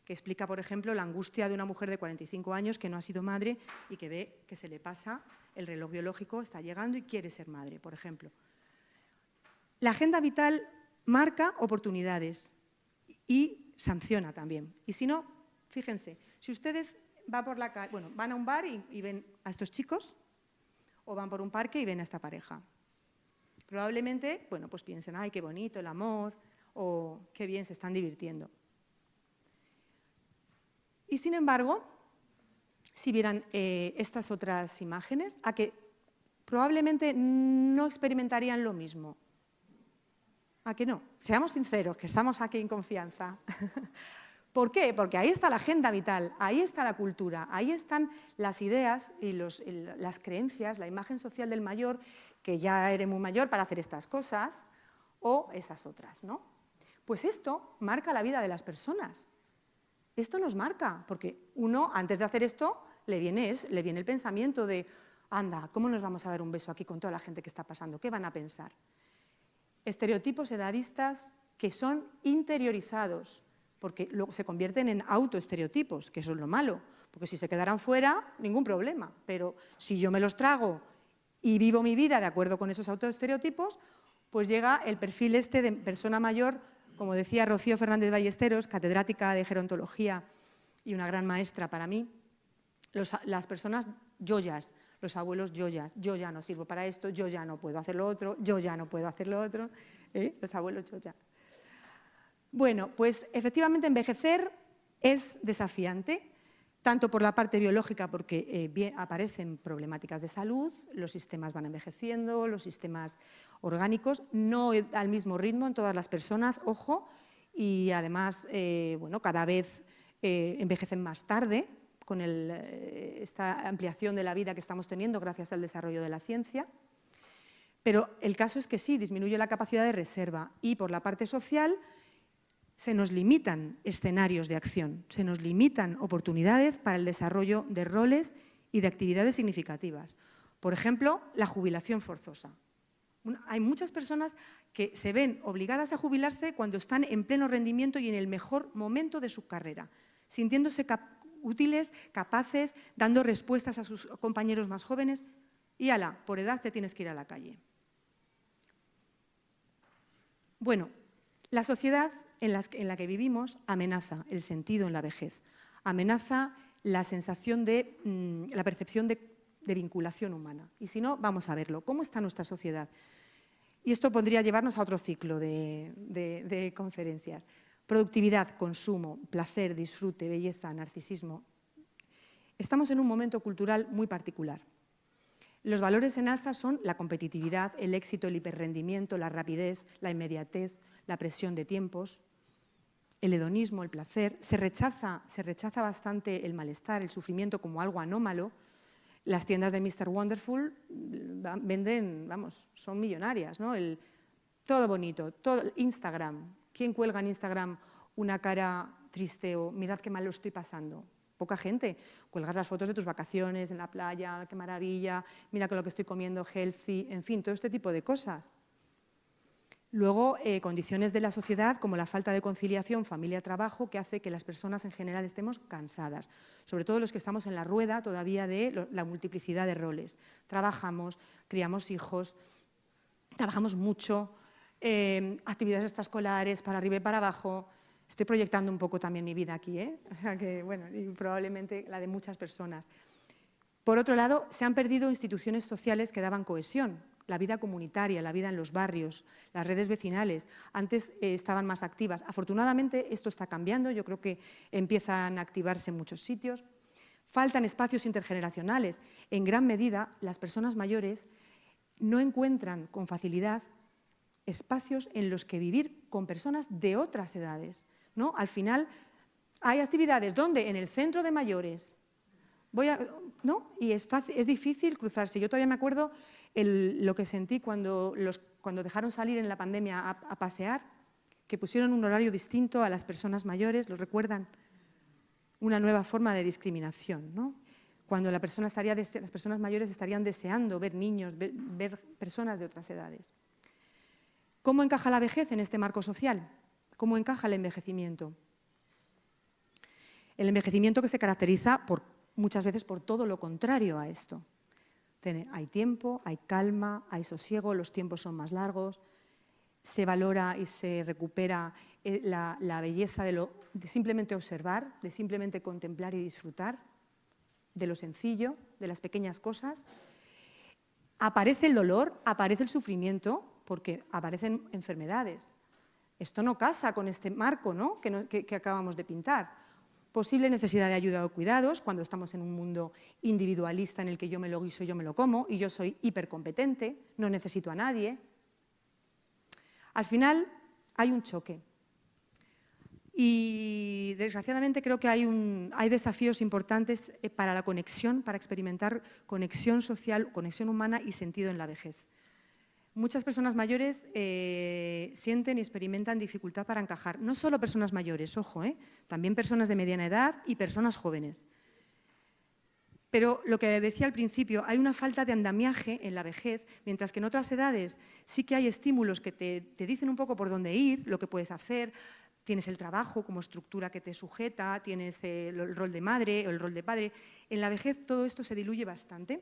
que explica, por ejemplo, la angustia de una mujer de 45 años que no ha sido madre y que ve que se le pasa el reloj biológico, está llegando y quiere ser madre, por ejemplo. La agenda vital marca oportunidades y sanciona también. Y si no, fíjense, si ustedes van a un bar y ven a estos chicos, o van por un parque y ven a esta pareja. Probablemente, pues piensen, ¡ay, qué bonito el amor! O ¡qué bien se están divirtiendo! Y sin embargo, si vieran estas otras imágenes, a que probablemente no experimentarían lo mismo. ¿A que no? Seamos sinceros, que estamos aquí en confianza. ¿Por qué? Porque ahí está la agenda vital, ahí está la cultura, ahí están las ideas y las creencias, la imagen social del mayor, que ya eres muy mayor para hacer estas cosas, o esas otras, ¿no? Pues esto marca la vida de las personas. Esto nos marca, porque uno, antes de hacer esto, le viene el pensamiento de, anda, ¿cómo nos vamos a dar un beso aquí con toda la gente que está pasando? ¿Qué van a pensar? Estereotipos edadistas que son interiorizados, porque luego se convierten en autoestereotipos, que eso es lo malo, porque si se quedaran fuera, ningún problema, pero si yo me los trago y vivo mi vida de acuerdo con esos autoestereotipos, pues llega el perfil de persona mayor, como decía Rocío Fernández Ballesteros, catedrática de gerontología y una gran maestra para mí, las personas yoyas, los abuelos yoyas, yo ya no sirvo para esto, yo ya no puedo hacer lo otro, yo ya no puedo hacer lo otro, los abuelos yoyas. Bueno, pues efectivamente envejecer es desafiante, tanto por la parte biológica, porque aparecen problemáticas de salud, los sistemas van envejeciendo, los sistemas orgánicos, no al mismo ritmo en todas las personas, ojo, y además, cada vez envejecen más tarde, con esta ampliación de la vida que estamos teniendo gracias al desarrollo de la ciencia. Pero el caso es que sí, disminuye la capacidad de reserva y por la parte social Se nos limitan escenarios de acción, se nos limitan oportunidades para el desarrollo de roles y de actividades significativas. Por ejemplo, la jubilación forzosa. Hay muchas personas que se ven obligadas a jubilarse cuando están en pleno rendimiento y en el mejor momento de su carrera, sintiéndose útiles, capaces, dando respuestas a sus compañeros más jóvenes y ala, por edad te tienes que ir a la calle. Bueno, la sociedad en la que vivimos amenaza el sentido en la vejez, amenaza la sensación de, la percepción de vinculación humana. Y si no, vamos a verlo. ¿Cómo está nuestra sociedad? Y esto podría llevarnos a otro ciclo de conferencias. Productividad, consumo, placer, disfrute, belleza, narcisismo. Estamos en un momento cultural muy particular. Los valores en alza son la competitividad, el éxito, el hiperrendimiento, la rapidez, la inmediatez, la presión de tiempos, el hedonismo, el placer. Se rechaza bastante el malestar, el sufrimiento como algo anómalo. Las tiendas de Mr. Wonderful venden, vamos, son millonarias, ¿no? Todo bonito, todo. Instagram. ¿Quién cuelga en Instagram una cara triste o mirad qué mal lo estoy pasando? Poca gente. Cuelgas las fotos de tus vacaciones en la playa, qué maravilla, mira que lo que estoy comiendo, healthy, en fin, todo este tipo de cosas. Luego, condiciones de la sociedad como la falta de conciliación familia-trabajo que hace que las personas en general estemos cansadas, sobre todo los que estamos en la rueda todavía de la multiplicidad de roles. Trabajamos, criamos hijos, trabajamos mucho, actividades extraescolares para arriba y para abajo. Estoy proyectando un poco también mi vida aquí, ¿eh? O sea que, bueno, y probablemente la de muchas personas. Por otro lado, se han perdido instituciones sociales que daban cohesión. La vida comunitaria, la vida en los barrios, las redes vecinales, antes estaban más activas. Afortunadamente esto está cambiando, yo creo que empiezan a activarse en muchos sitios. Faltan espacios intergeneracionales. En gran medida, las personas mayores no encuentran con facilidad espacios en los que vivir con personas de otras edades, ¿no? Al final hay actividades donde en el centro de mayores, ¿no? Y es difícil cruzarse. Yo todavía me acuerdo lo que sentí cuando dejaron salir en la pandemia a pasear, que pusieron un horario distinto a las personas mayores, ¿lo recuerdan? Una nueva forma de discriminación, ¿no? Cuando las personas mayores estarían deseando ver niños, ver personas de otras edades. ¿Cómo encaja la vejez en este marco social? ¿Cómo encaja el envejecimiento? El envejecimiento que se caracteriza muchas veces por todo lo contrario a esto. Hay tiempo, hay calma, hay sosiego, los tiempos son más largos, se valora y se recupera la belleza de simplemente observar, de simplemente contemplar y disfrutar, de lo sencillo, de las pequeñas cosas. Aparece el dolor, aparece el sufrimiento, porque aparecen enfermedades. Esto no casa con este marco, ¿no? que acabamos de pintar. Posible necesidad de ayuda o cuidados cuando estamos en un mundo individualista en el que yo me lo guiso, yo me lo como y yo soy hipercompetente, no necesito a nadie. Al final hay un choque y desgraciadamente creo que hay desafíos importantes para la conexión, para experimentar conexión social, conexión humana y sentido en la vejez. Muchas personas mayores sienten y experimentan dificultad para encajar. No solo personas mayores, ojo, también personas de mediana edad y personas jóvenes. Pero lo que decía al principio, hay una falta de andamiaje en la vejez, mientras que en otras edades sí que hay estímulos que te dicen un poco por dónde ir, lo que puedes hacer. Tienes el trabajo como estructura que te sujeta, tienes el rol de madre o el rol de padre. En la vejez todo esto se diluye bastante.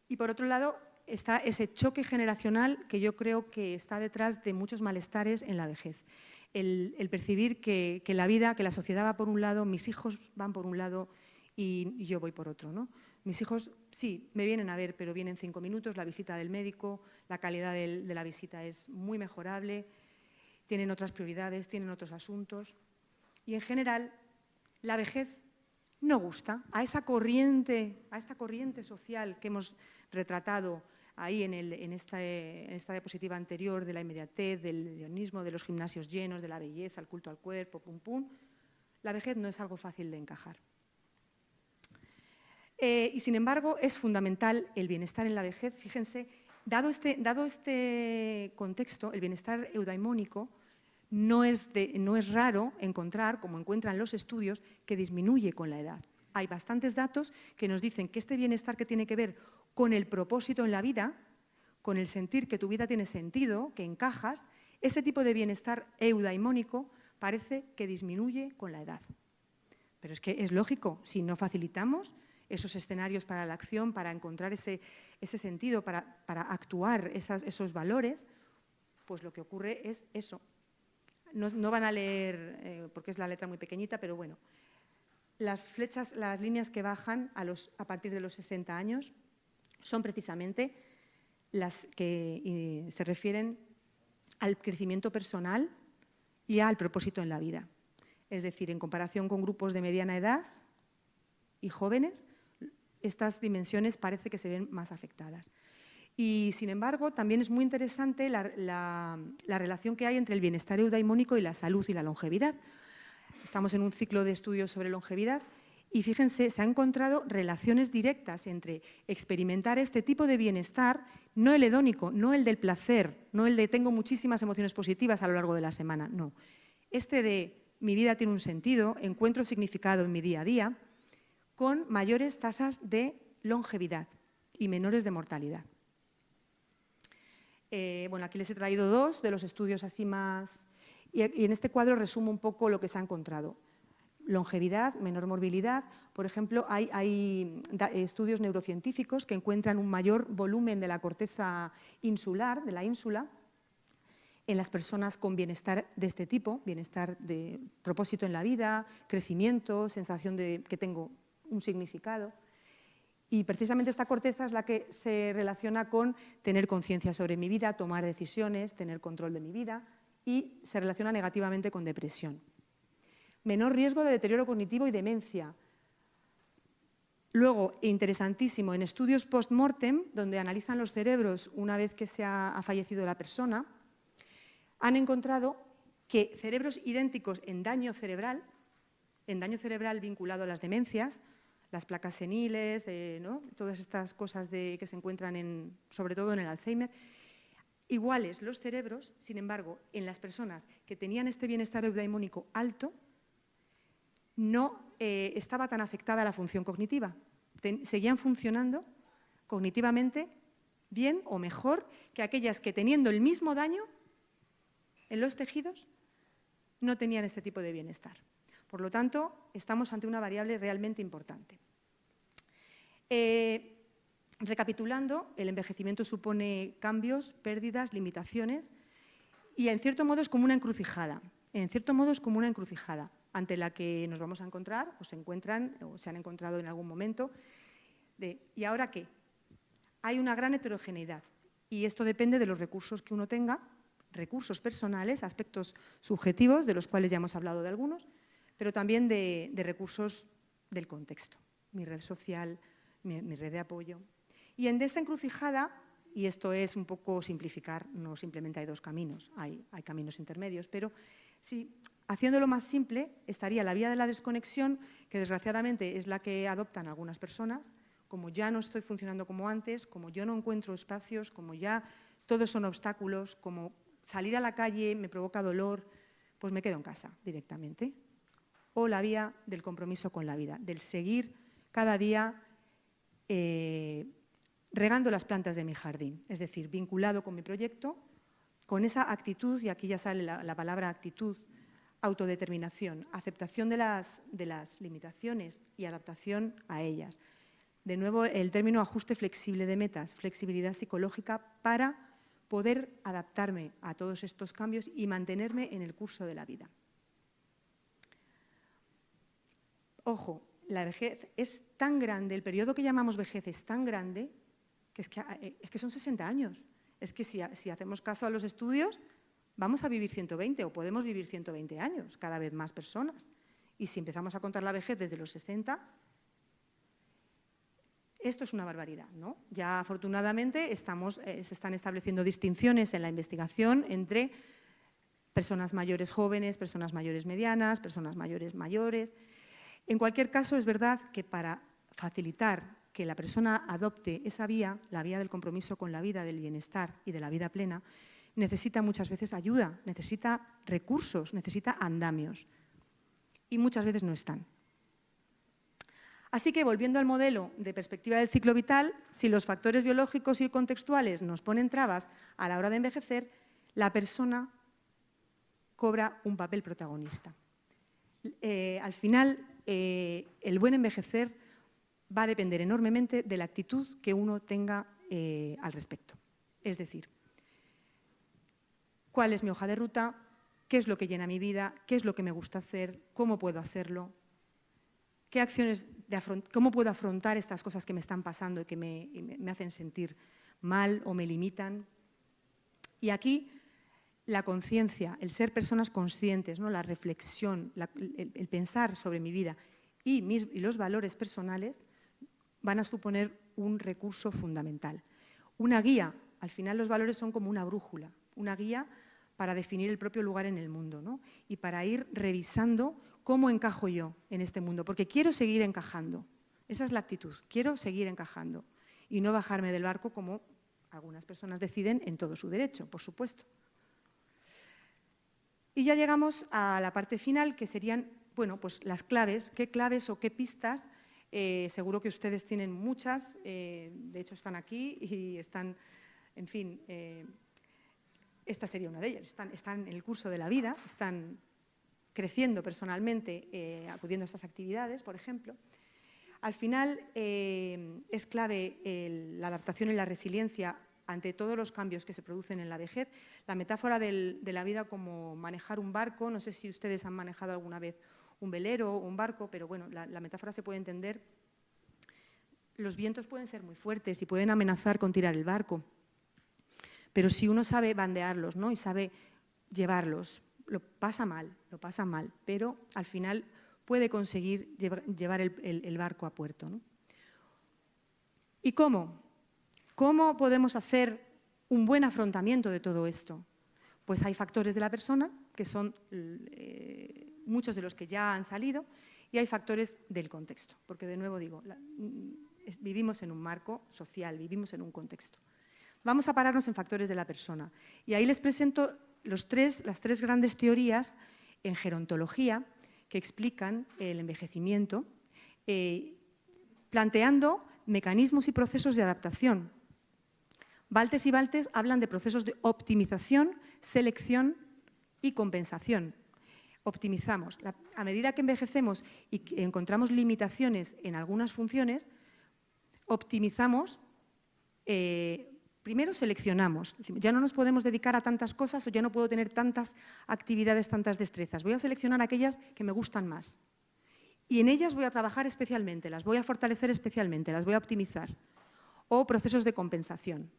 Y por otro lado, está ese choque generacional que yo creo que está detrás de muchos malestares en la vejez. El percibir que la vida, que la sociedad va por un lado, mis hijos van por un lado y yo voy por otro, ¿no? Mis hijos, sí, me vienen a ver, pero vienen 5 minutos, la visita del médico, la calidad de la visita es muy mejorable, tienen otras prioridades, tienen otros asuntos. Y en general, la vejez no gusta a esta corriente social que hemos retratado ahí en esta diapositiva anterior de la inmediatez, del hedonismo, de los gimnasios llenos, de la belleza, el culto al cuerpo, pum pum. La vejez no es algo fácil de encajar. Y sin embargo, es fundamental el bienestar en la vejez. Fíjense, dado este contexto, el bienestar eudaimónico no es raro encontrar, como encuentran los estudios, que disminuye con la edad. Hay bastantes datos que nos dicen que este bienestar que tiene que ver con el propósito en la vida, con el sentir que tu vida tiene sentido, que encajas, ese tipo de bienestar eudaimónico parece que disminuye con la edad. Pero es que es lógico, si no facilitamos esos escenarios para la acción, para encontrar ese sentido, para actuar esos valores, pues lo que ocurre es eso. No van a leer, porque es la letra muy pequeñita, pero bueno, las flechas, las líneas que bajan a partir de los 60 años son precisamente las que se refieren al crecimiento personal y al propósito en la vida. Es decir, en comparación con grupos de mediana edad y jóvenes, estas dimensiones parece que se ven más afectadas. Y, sin embargo, también es muy interesante la relación que hay entre el bienestar eudaimónico y la salud y la longevidad. Estamos en un ciclo de estudios sobre longevidad y, fíjense, se han encontrado relaciones directas entre experimentar este tipo de bienestar, no el hedónico, no el del placer, no el de tengo muchísimas emociones positivas a lo largo de la semana, no. Este de mi vida tiene un sentido, encuentro significado en mi día a día, con mayores tasas de longevidad y menores de mortalidad. Bueno, aquí les he traído dos de los estudios así más... Y en este cuadro resumo un poco lo que se ha encontrado. Longevidad, menor morbilidad. Por ejemplo, hay estudios neurocientíficos que encuentran un mayor volumen de la corteza insular, de la ínsula, en las personas con bienestar de este tipo, bienestar de propósito en la vida, crecimiento, sensación de que tengo un significado. Y precisamente esta corteza es la que se relaciona con tener conciencia sobre mi vida, tomar decisiones, tener control de mi vida, y se relaciona negativamente con depresión. Menor riesgo de deterioro cognitivo y demencia. Luego, interesantísimo, en estudios post-mortem, donde analizan los cerebros una vez que se ha fallecido la persona, han encontrado que cerebros idénticos en daño cerebral vinculado a las demencias, las placas seniles, ¿no? Todas estas cosas que se encuentran sobre todo en el Alzheimer, iguales los cerebros, sin embargo, en las personas que tenían este bienestar eudaimónico alto, no estaba tan afectada la función cognitiva. Seguían funcionando cognitivamente bien o mejor que aquellas que, teniendo el mismo daño en los tejidos, no tenían este tipo de bienestar. Por lo tanto, estamos ante una variable realmente importante. Recapitulando, el envejecimiento supone cambios, pérdidas, limitaciones y, en cierto modo, es como una encrucijada. Ante la que nos vamos a encontrar o se encuentran o se han encontrado en algún momento. ¿Y ahora qué? Hay una gran heterogeneidad y esto depende de los recursos que uno tenga, recursos personales, aspectos subjetivos, de los cuales ya hemos hablado de algunos, pero también de recursos del contexto, mi red social, mi red de apoyo. Y en esa encrucijada, y esto es un poco simplificar, no simplemente hay dos caminos, hay caminos intermedios, pero sí, haciéndolo más simple, estaría la vía de la desconexión, que desgraciadamente es la que adoptan algunas personas, como ya no estoy funcionando como antes, como yo no encuentro espacios, como ya todos son obstáculos, como salir a la calle me provoca dolor, pues me quedo en casa directamente. O la vía del compromiso con la vida, del seguir cada día regando las plantas de mi jardín, es decir, vinculado con mi proyecto, con esa actitud, y aquí ya sale la palabra actitud, autodeterminación, aceptación de las limitaciones y adaptación a ellas. De nuevo, el término ajuste flexible de metas, flexibilidad psicológica para poder adaptarme a todos estos cambios y mantenerme en el curso de la vida. Ojo, la vejez es tan grande, el periodo que llamamos vejez es tan grande, que es que son 60 años. Es que si hacemos caso a los estudios, vamos a vivir 120 o podemos vivir 120 años, cada vez más personas. Y si empezamos a contar la vejez desde los 60, esto es una barbaridad, ¿no? Ya afortunadamente se están estableciendo distinciones en la investigación entre personas mayores jóvenes, personas mayores medianas, personas mayores mayores. En cualquier caso, es verdad que para facilitar que la persona adopte esa vía, la vía del compromiso con la vida, del bienestar y de la vida plena, necesita muchas veces ayuda, necesita recursos, necesita andamios. Y muchas veces no están. Así que, volviendo al modelo de perspectiva del ciclo vital, si los factores biológicos y contextuales nos ponen trabas a la hora de envejecer, la persona cobra un papel protagonista. Al final, el buen envejecer va a depender enormemente de la actitud que uno tenga al respecto. Es decir, ¿cuál es mi hoja de ruta? ¿Qué es lo que llena mi vida? ¿Qué es lo que me gusta hacer? ¿Cómo puedo hacerlo? ¿Qué acciones cómo puedo afrontar estas cosas que me están pasando y que me hacen sentir mal o me limitan? Y aquí la conciencia, el ser personas conscientes, ¿no? La reflexión, el pensar sobre mi vida y los valores personales van a suponer un recurso fundamental. Una guía, al final los valores son como una brújula, una guía para definir el propio lugar en el mundo, ¿no? Y para ir revisando cómo encajo yo en este mundo, porque quiero seguir encajando. Esa es la actitud, quiero seguir encajando y no bajarme del barco como algunas personas deciden en todo su derecho, por supuesto. Y ya llegamos a la parte final, que serían, bueno, pues las claves, qué claves o qué pistas. Seguro que ustedes tienen muchas, de hecho están aquí y están, en fin, esta sería una de ellas, están en el curso de la vida, están creciendo personalmente, acudiendo a estas actividades, por ejemplo. Al final es clave la adaptación y la resiliencia ante todos los cambios que se producen en la vejez. La metáfora de la vida como manejar un barco, no sé si ustedes han manejado alguna vez un velero o un barco, pero bueno, la metáfora se puede entender. Los vientos pueden ser muy fuertes y pueden amenazar con tirar el barco, pero si uno sabe bandearlos, ¿no? Y sabe llevarlos, lo pasa mal, pero al final puede conseguir llevar el barco a puerto, ¿no? ¿Y cómo? ¿Cómo podemos hacer un buen afrontamiento de todo esto? Pues hay factores de la persona, que son muchos de los que ya han salido, y hay factores del contexto, porque de nuevo digo, vivimos en un marco social, vivimos en un contexto. Vamos a pararnos en factores de la persona. Y ahí les presento las tres grandes teorías en gerontología que explican el envejecimiento, planteando mecanismos y procesos de adaptación. Baltes y Baltes hablan de procesos de optimización, selección y compensación. Optimizamos. A medida que envejecemos y que encontramos limitaciones en algunas funciones, optimizamos. Primero seleccionamos, ya no nos podemos dedicar a tantas cosas o ya no puedo tener tantas actividades, tantas destrezas. Voy a seleccionar aquellas que me gustan más y en ellas voy a trabajar especialmente, las voy a fortalecer especialmente, las voy a optimizar. O procesos de compensación.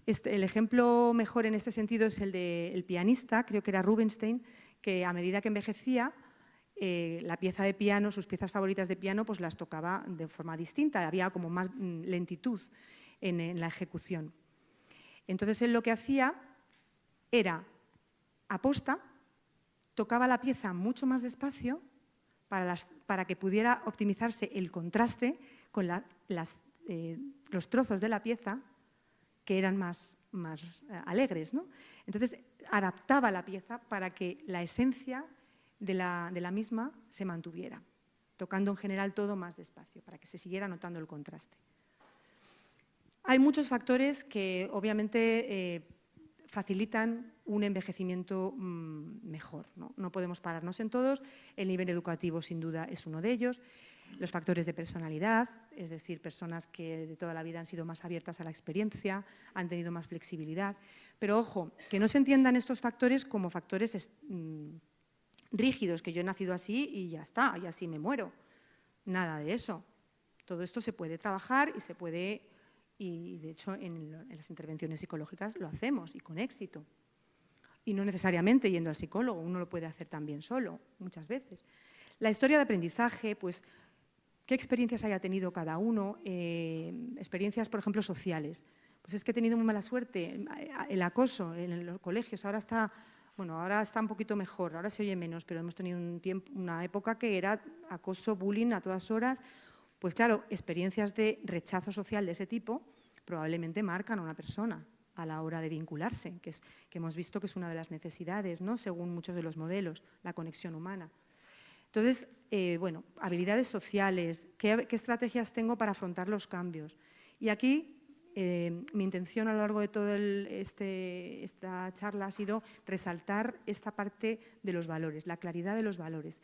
El ejemplo mejor en este sentido es el del pianista, creo que era Rubinstein, que a medida que envejecía, la pieza de piano, sus piezas favoritas de piano, pues las tocaba de forma distinta, había como más lentitud en la ejecución. Entonces él lo que hacía era, aposta, tocaba la pieza mucho más despacio para que pudiera optimizarse el contraste con los trozos de la pieza que eran más alegres, ¿no? Entonces adaptaba la pieza para que la esencia de la misma se mantuviera, tocando en general todo más despacio, para que se siguiera notando el contraste. Hay muchos factores que obviamente facilitan un envejecimiento mejor, ¿no? No podemos pararnos en todos, el nivel educativo sin duda es uno de ellos, los factores de personalidad, es decir, personas que de toda la vida han sido más abiertas a la experiencia, han tenido más flexibilidad, pero ojo, que no se entiendan estos factores como factores rígidos, que yo he nacido así y ya está, y así me muero, nada de eso. Todo esto se puede trabajar y se puede... Y de hecho en las intervenciones psicológicas lo hacemos y con éxito. Y no necesariamente yendo al psicólogo, uno lo puede hacer también solo, muchas veces. La historia de aprendizaje, pues, ¿qué experiencias haya tenido cada uno? Experiencias, por ejemplo, sociales. Pues es que he tenido muy mala suerte, el acoso en los colegios, ahora está un poquito mejor, ahora se oye menos, pero hemos tenido una época que era acoso, bullying a todas horas. Pues claro, experiencias de rechazo social de ese tipo probablemente marcan a una persona a la hora de vincularse, que hemos visto que es una de las necesidades, ¿no? Según muchos de los modelos, la conexión humana. Entonces, bueno, habilidades sociales, ¿qué estrategias tengo para afrontar los cambios? Y aquí mi intención a lo largo de toda esta charla ha sido resaltar esta parte de los valores, la claridad de los valores.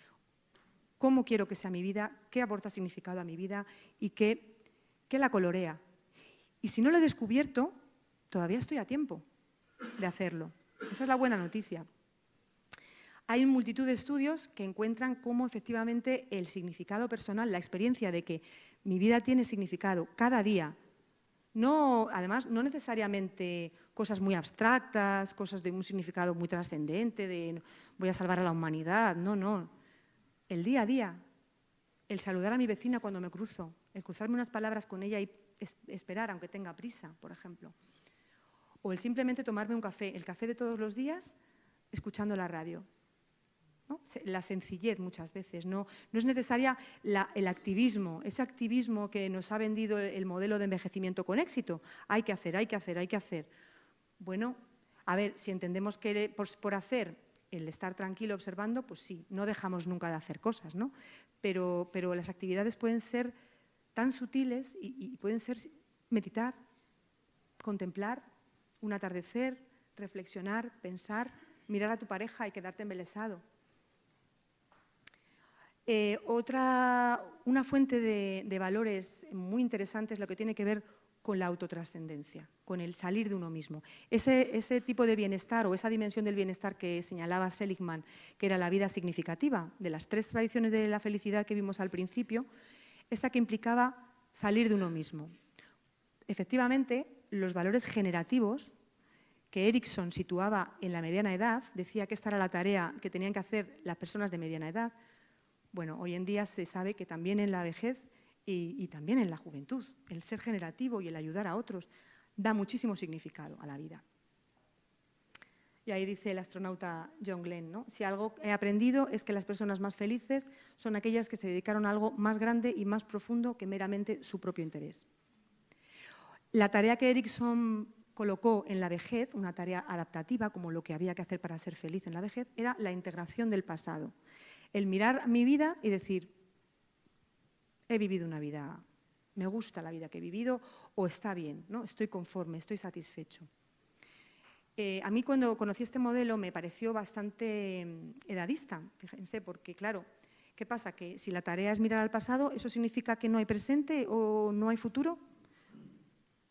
¿Cómo quiero que sea mi vida? ¿Qué aporta significado a mi vida? ¿Y qué la colorea? Y si no lo he descubierto, todavía estoy a tiempo de hacerlo. Esa es la buena noticia. Hay multitud de estudios que encuentran cómo efectivamente el significado personal, la experiencia de que mi vida tiene significado cada día, además, no necesariamente cosas muy abstractas, cosas de un significado muy trascendente, de voy a salvar a la humanidad, no. El día a día, el saludar a mi vecina cuando me cruzo, el cruzarme unas palabras con ella y esperar, aunque tenga prisa, por ejemplo. O el simplemente tomarme un café, el café de todos los días, escuchando la radio. ¿No? La sencillez muchas veces, no es necesaria el activismo, ese activismo que nos ha vendido el modelo de envejecimiento con éxito. Hay que hacer. Bueno, a ver, si entendemos que por hacer, el estar tranquilo observando, pues sí, no dejamos nunca de hacer cosas, ¿no? Pero las actividades pueden ser tan sutiles y pueden ser meditar, contemplar, un atardecer, reflexionar, pensar, mirar a tu pareja y quedarte embelesado. Una fuente de valores muy interesante es lo que tiene que ver con la autotrascendencia, con el salir de uno mismo. Ese tipo de bienestar o esa dimensión del bienestar que señalaba Seligman, que era la vida significativa, de las 3 tradiciones de la felicidad que vimos al principio, esa que implicaba salir de uno mismo. Efectivamente, los valores generativos que Erikson situaba en la mediana edad, decía que esta era la tarea que tenían que hacer las personas de mediana edad. Bueno, hoy en día se sabe que también en la vejez y también en la juventud, el ser generativo y el ayudar a otros da muchísimo significado a la vida. Y ahí dice el astronauta John Glenn, ¿no? Si algo he aprendido es que las personas más felices son aquellas que se dedicaron a algo más grande y más profundo que meramente su propio interés. La tarea que Erikson colocó en la vejez, una tarea adaptativa, como lo que había que hacer para ser feliz en la vejez, era la integración del pasado. El mirar mi vida y decir, he vivido una vida, me gusta la vida que he vivido o está bien, ¿no? Estoy conforme, estoy satisfecho. A mí cuando conocí este modelo me pareció bastante edadista, fíjense, porque claro, ¿qué pasa? Que si la tarea es mirar al pasado, ¿eso significa que no hay presente o no hay futuro?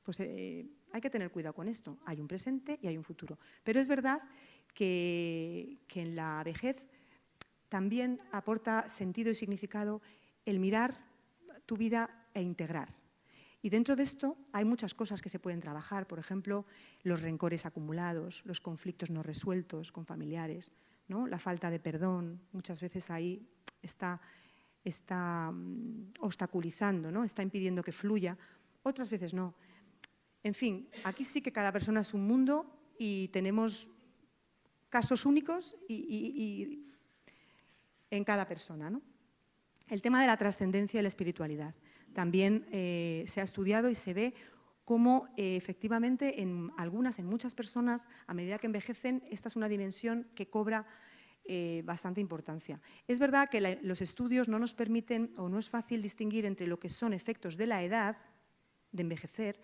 Pues hay que tener cuidado con esto. Hay un presente y hay un futuro. Pero es verdad que en la vejez también aporta sentido y significado el mirar tu vida e integrar. Y dentro de esto hay muchas cosas que se pueden trabajar, por ejemplo, los rencores acumulados, los conflictos no resueltos con familiares, ¿no? La falta de perdón, muchas veces ahí está obstaculizando, ¿no? Está impidiendo que fluya, otras veces no. En fin, aquí sí que cada persona es un mundo y tenemos casos únicos y en cada persona, ¿no? El tema de la trascendencia y la espiritualidad. También se ha estudiado y se ve cómo efectivamente en muchas personas, a medida que envejecen, esta es una dimensión que cobra bastante importancia. Es verdad que los estudios no nos permiten o no es fácil distinguir entre lo que son efectos de la edad, de envejecer,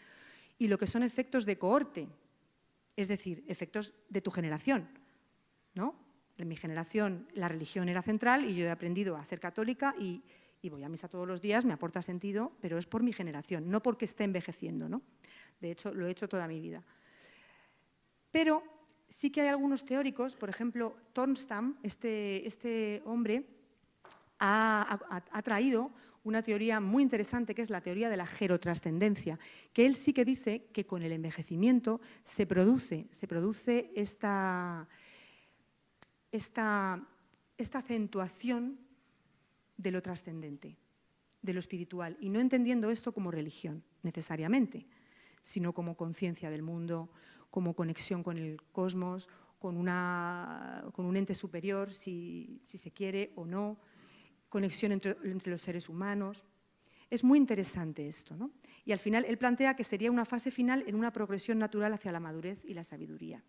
y lo que son efectos de cohorte, es decir, efectos de tu generación, ¿no? En mi generación la religión era central y yo he aprendido a ser católica y voy a misa todos los días, me aporta sentido, pero es por mi generación, no porque esté envejeciendo, ¿no? De hecho, lo he hecho toda mi vida. Pero sí que hay algunos teóricos, por ejemplo, Tornstam, este hombre, ha traído una teoría muy interesante que es la teoría de la gerotrascendencia, que él sí que dice que con el envejecimiento se produce esta acentuación de lo trascendente, de lo espiritual, y no entendiendo esto como religión necesariamente, sino como conciencia del mundo, como conexión con el cosmos, con un ente superior, si se quiere o no, conexión entre los seres humanos. Es muy interesante esto, ¿no? Y al final él plantea que sería una fase final en una progresión natural hacia la madurez y la sabiduría.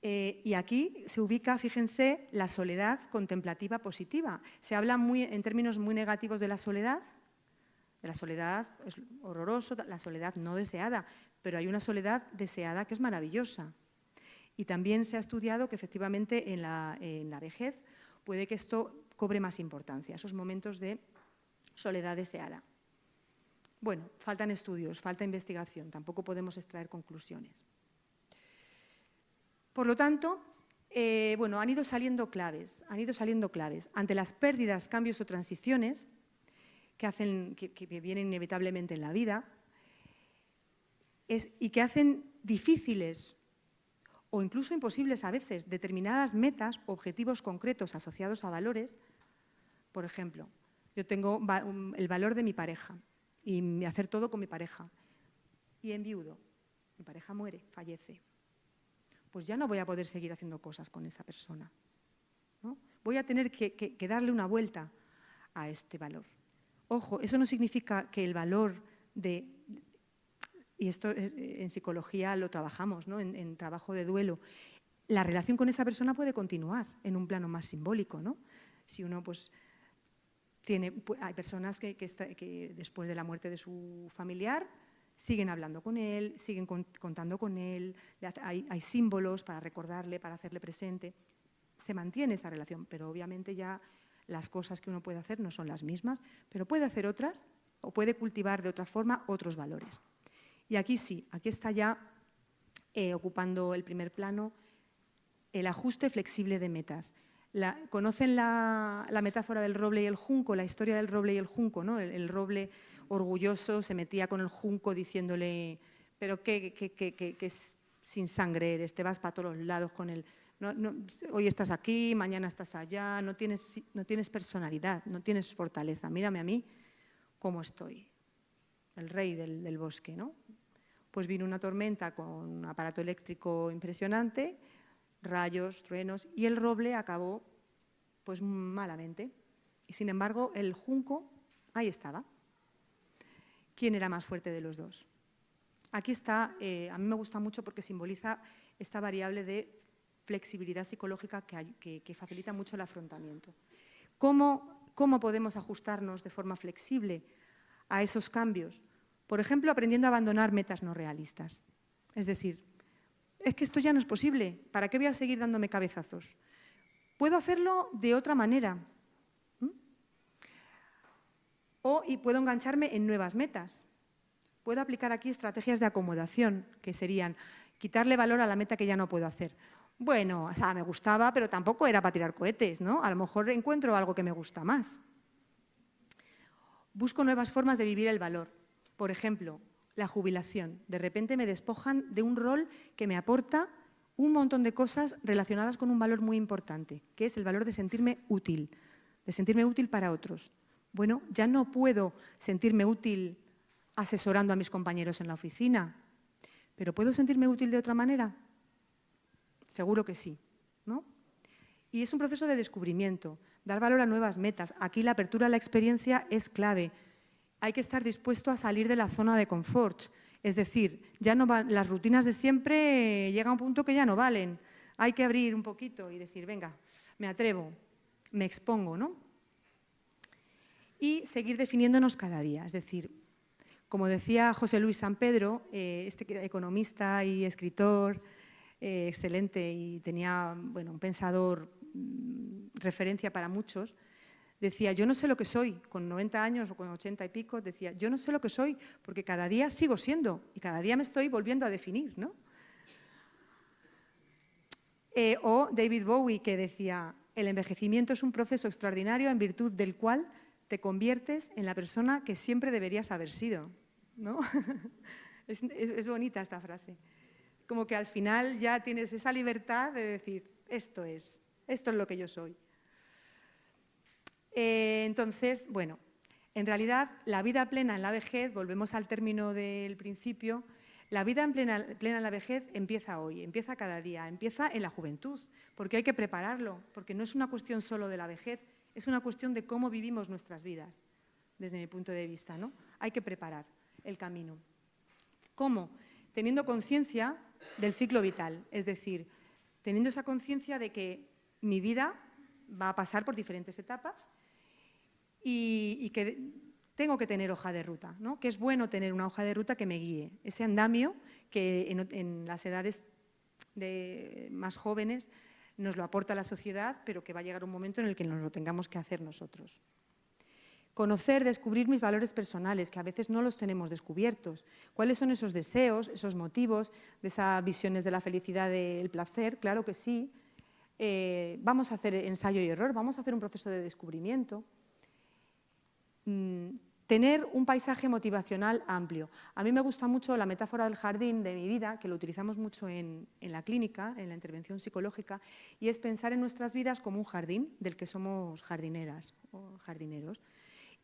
Y aquí se ubica, fíjense, la soledad contemplativa positiva. Se habla en términos muy negativos de la soledad es horroroso, la soledad no deseada, pero hay una soledad deseada que es maravillosa. Y también se ha estudiado que efectivamente en la vejez puede que esto cobre más importancia, esos momentos de soledad deseada. Bueno, faltan estudios, falta investigación, tampoco podemos extraer conclusiones. Por lo tanto, bueno, han ido saliendo claves. Ante las pérdidas, cambios o transiciones que vienen inevitablemente en la vida y que hacen difíciles o incluso imposibles a veces determinadas metas o objetivos concretos asociados a valores. Por ejemplo, yo tengo el valor de mi pareja y hacer todo con mi pareja y enviudo, mi pareja muere, fallece. Pues ya no voy a poder seguir haciendo cosas con esa persona, ¿no? Voy a tener que darle una vuelta a este valor. Ojo, eso no significa que el valor y esto en psicología lo trabajamos, ¿no? En trabajo de duelo, la relación con esa persona puede continuar en un plano más simbólico, ¿no? Si uno pues hay personas que después de la muerte de su familiar siguen hablando con él, siguen contando con él, hay símbolos para recordarle, para hacerle presente. Se mantiene esa relación, pero obviamente ya las cosas que uno puede hacer no son las mismas, pero puede hacer otras o puede cultivar de otra forma otros valores. Y aquí sí, aquí está ya ocupando el primer plano el ajuste flexible de metas. ¿Conocen la metáfora del roble y el junco, la historia del roble y el junco, ¿no? El roble orgulloso se metía con el junco diciéndole, pero qué sin sangre eres, te vas para todos los lados con él. Hoy estás aquí, mañana estás allá, no tienes personalidad, no tienes fortaleza. Mírame a mí cómo estoy, el rey del bosque, ¿no? Pues vino una tormenta con un aparato eléctrico impresionante, rayos, truenos, y el roble acabó pues malamente. Y sin embargo, el junco ahí estaba. ¿Quién era más fuerte de los dos? Aquí está, a mí me gusta mucho porque simboliza esta variable de flexibilidad psicológica que facilita mucho el afrontamiento. ¿Cómo podemos ajustarnos de forma flexible a esos cambios? Por ejemplo, aprendiendo a abandonar metas no realistas. Es decir, es que esto ya no es posible, ¿para qué voy a seguir dándome cabezazos? Puedo hacerlo de otra manera. Y puedo engancharme en nuevas metas. Puedo aplicar aquí estrategias de acomodación, que serían quitarle valor a la meta que ya no puedo hacer. Bueno, o sea, me gustaba, pero tampoco era para tirar cohetes, ¿no? A lo mejor encuentro algo que me gusta más. Busco nuevas formas de vivir el valor. Por ejemplo, la jubilación. De repente me despojan de un rol que me aporta un montón de cosas relacionadas con un valor muy importante, que es el valor de sentirme útil para otros. Bueno, ya no puedo sentirme útil asesorando a mis compañeros en la oficina, pero ¿puedo sentirme útil de otra manera? Seguro que sí, ¿no? Y es un proceso de descubrimiento, dar valor a nuevas metas. Aquí la apertura a la experiencia es clave. Hay que estar dispuesto a salir de la zona de confort. Es decir, ya no las rutinas de siempre llegan a un punto que ya no valen. Hay que abrir un poquito y decir, venga, me atrevo, me expongo, ¿no? Y seguir definiéndonos cada día. Es decir, como decía José Luis San Pedro, este que era economista y escritor excelente y tenía, bueno, un pensador, referencia para muchos, decía, yo no sé lo que soy, con 90 años o con 80 y pico, decía, yo no sé lo que soy, porque cada día sigo siendo y cada día me estoy volviendo a definir, ¿no? O David Bowie, que decía, el envejecimiento es un proceso extraordinario en virtud del cual te conviertes en la persona que siempre deberías haber sido, ¿no? Es bonita esta frase. Como que al final ya tienes esa libertad de decir, esto es lo que yo soy. Entonces, bueno, en realidad la vida plena en la vejez, volvemos al término del principio, la vida plena en la vejez empieza hoy, empieza cada día, empieza en la juventud, porque hay que prepararlo, porque no es una cuestión solo de la vejez, Es una cuestión de cómo vivimos nuestras vidas, desde mi punto de vista, ¿no? Hay que preparar el camino. ¿Cómo? Teniendo conciencia del ciclo vital, es decir, teniendo esa conciencia de que mi vida va a pasar por diferentes etapas y que tengo que tener hoja de ruta, ¿no? Que es bueno tener una hoja de ruta que me guíe, ese andamio que en las edades más jóvenes nos lo aporta la sociedad, pero que va a llegar un momento en el que nos lo tengamos que hacer nosotros. Conocer, descubrir mis valores personales, que a veces no los tenemos descubiertos. ¿Cuáles son esos deseos, esos motivos, de esas visiones de la felicidad, del placer? Claro que sí. Vamos a hacer ensayo y error, vamos a hacer un proceso de descubrimiento. Tener un paisaje motivacional amplio. A mí me gusta mucho la metáfora del jardín de mi vida, que lo utilizamos mucho en la clínica, en la intervención psicológica, y es pensar en nuestras vidas como un jardín del que somos jardineras o jardineros.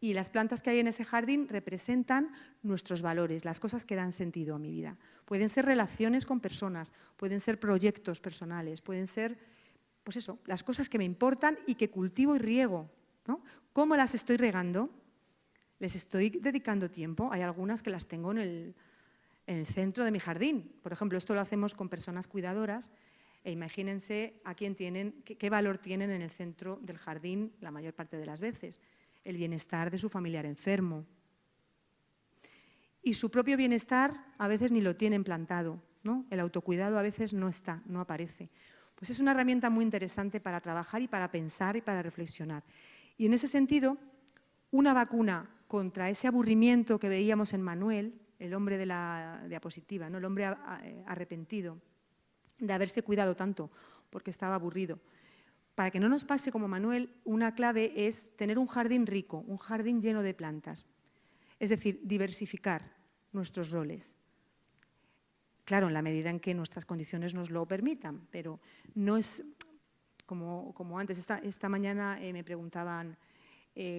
Y las plantas que hay en ese jardín representan nuestros valores, las cosas que dan sentido a mi vida. Pueden ser relaciones con personas, pueden ser proyectos personales, pueden ser, pues eso, las cosas que me importan y que cultivo y riego, ¿no? ¿Cómo las estoy regando? ¿Les estoy dedicando tiempo? Hay algunas que las tengo en el centro de mi jardín. Por ejemplo, esto lo hacemos con personas cuidadoras. Imagínense a quién tienen, qué valor tienen en el centro del jardín la mayor parte de las veces. El bienestar de su familiar enfermo. Y su propio bienestar a veces ni lo tienen plantado, ¿no? El autocuidado a veces no está, no aparece. Pues es una herramienta muy interesante para trabajar y para pensar y para reflexionar. Y en ese sentido, una vacuna contra ese aburrimiento que veíamos en Manuel, el hombre de la diapositiva, ¿no? El hombre arrepentido de haberse cuidado tanto porque estaba aburrido. Para que no nos pase como Manuel, una clave es tener un jardín rico, un jardín lleno de plantas. Es decir, diversificar nuestros roles. Claro, en la medida en que nuestras condiciones nos lo permitan, pero no es como antes. Esta mañana me preguntaban,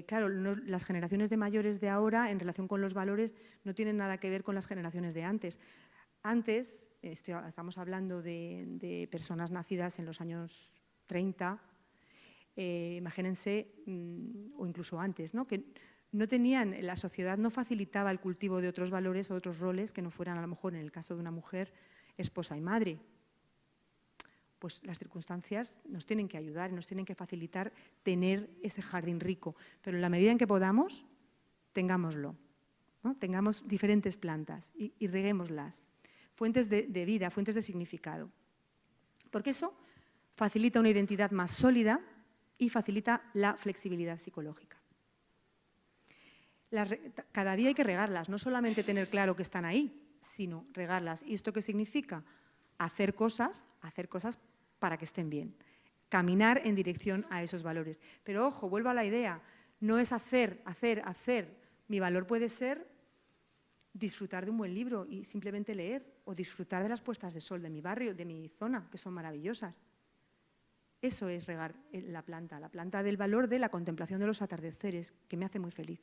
claro, las generaciones de mayores de ahora en relación con los valores no tienen nada que ver con las generaciones de antes. Antes, estamos hablando de personas nacidas en los años 30, imagínense, o incluso antes, ¿no? Que no tenían, la sociedad no facilitaba el cultivo de otros valores o otros roles que no fueran, a lo mejor, en el caso de una mujer, esposa y madre. Pues las circunstancias nos tienen que ayudar, nos tienen que facilitar tener ese jardín rico, pero en la medida en que podamos, tengámoslo, ¿no? Tengamos diferentes plantas y reguémoslas. Fuentes de vida, fuentes de significado. Porque eso facilita una identidad más sólida y facilita la flexibilidad psicológica. Cada día hay que regarlas, no solamente tener claro que están ahí, sino regarlas. ¿Y esto qué significa? Hacer cosas para que estén bien. Caminar en dirección a esos valores. Pero ojo, vuelvo a la idea, no es hacer. Mi valor puede ser disfrutar de un buen libro y simplemente leer, o disfrutar de las puestas de sol de mi barrio, de mi zona, que son maravillosas. Eso es regar la planta del valor de la contemplación de los atardeceres, que me hace muy feliz.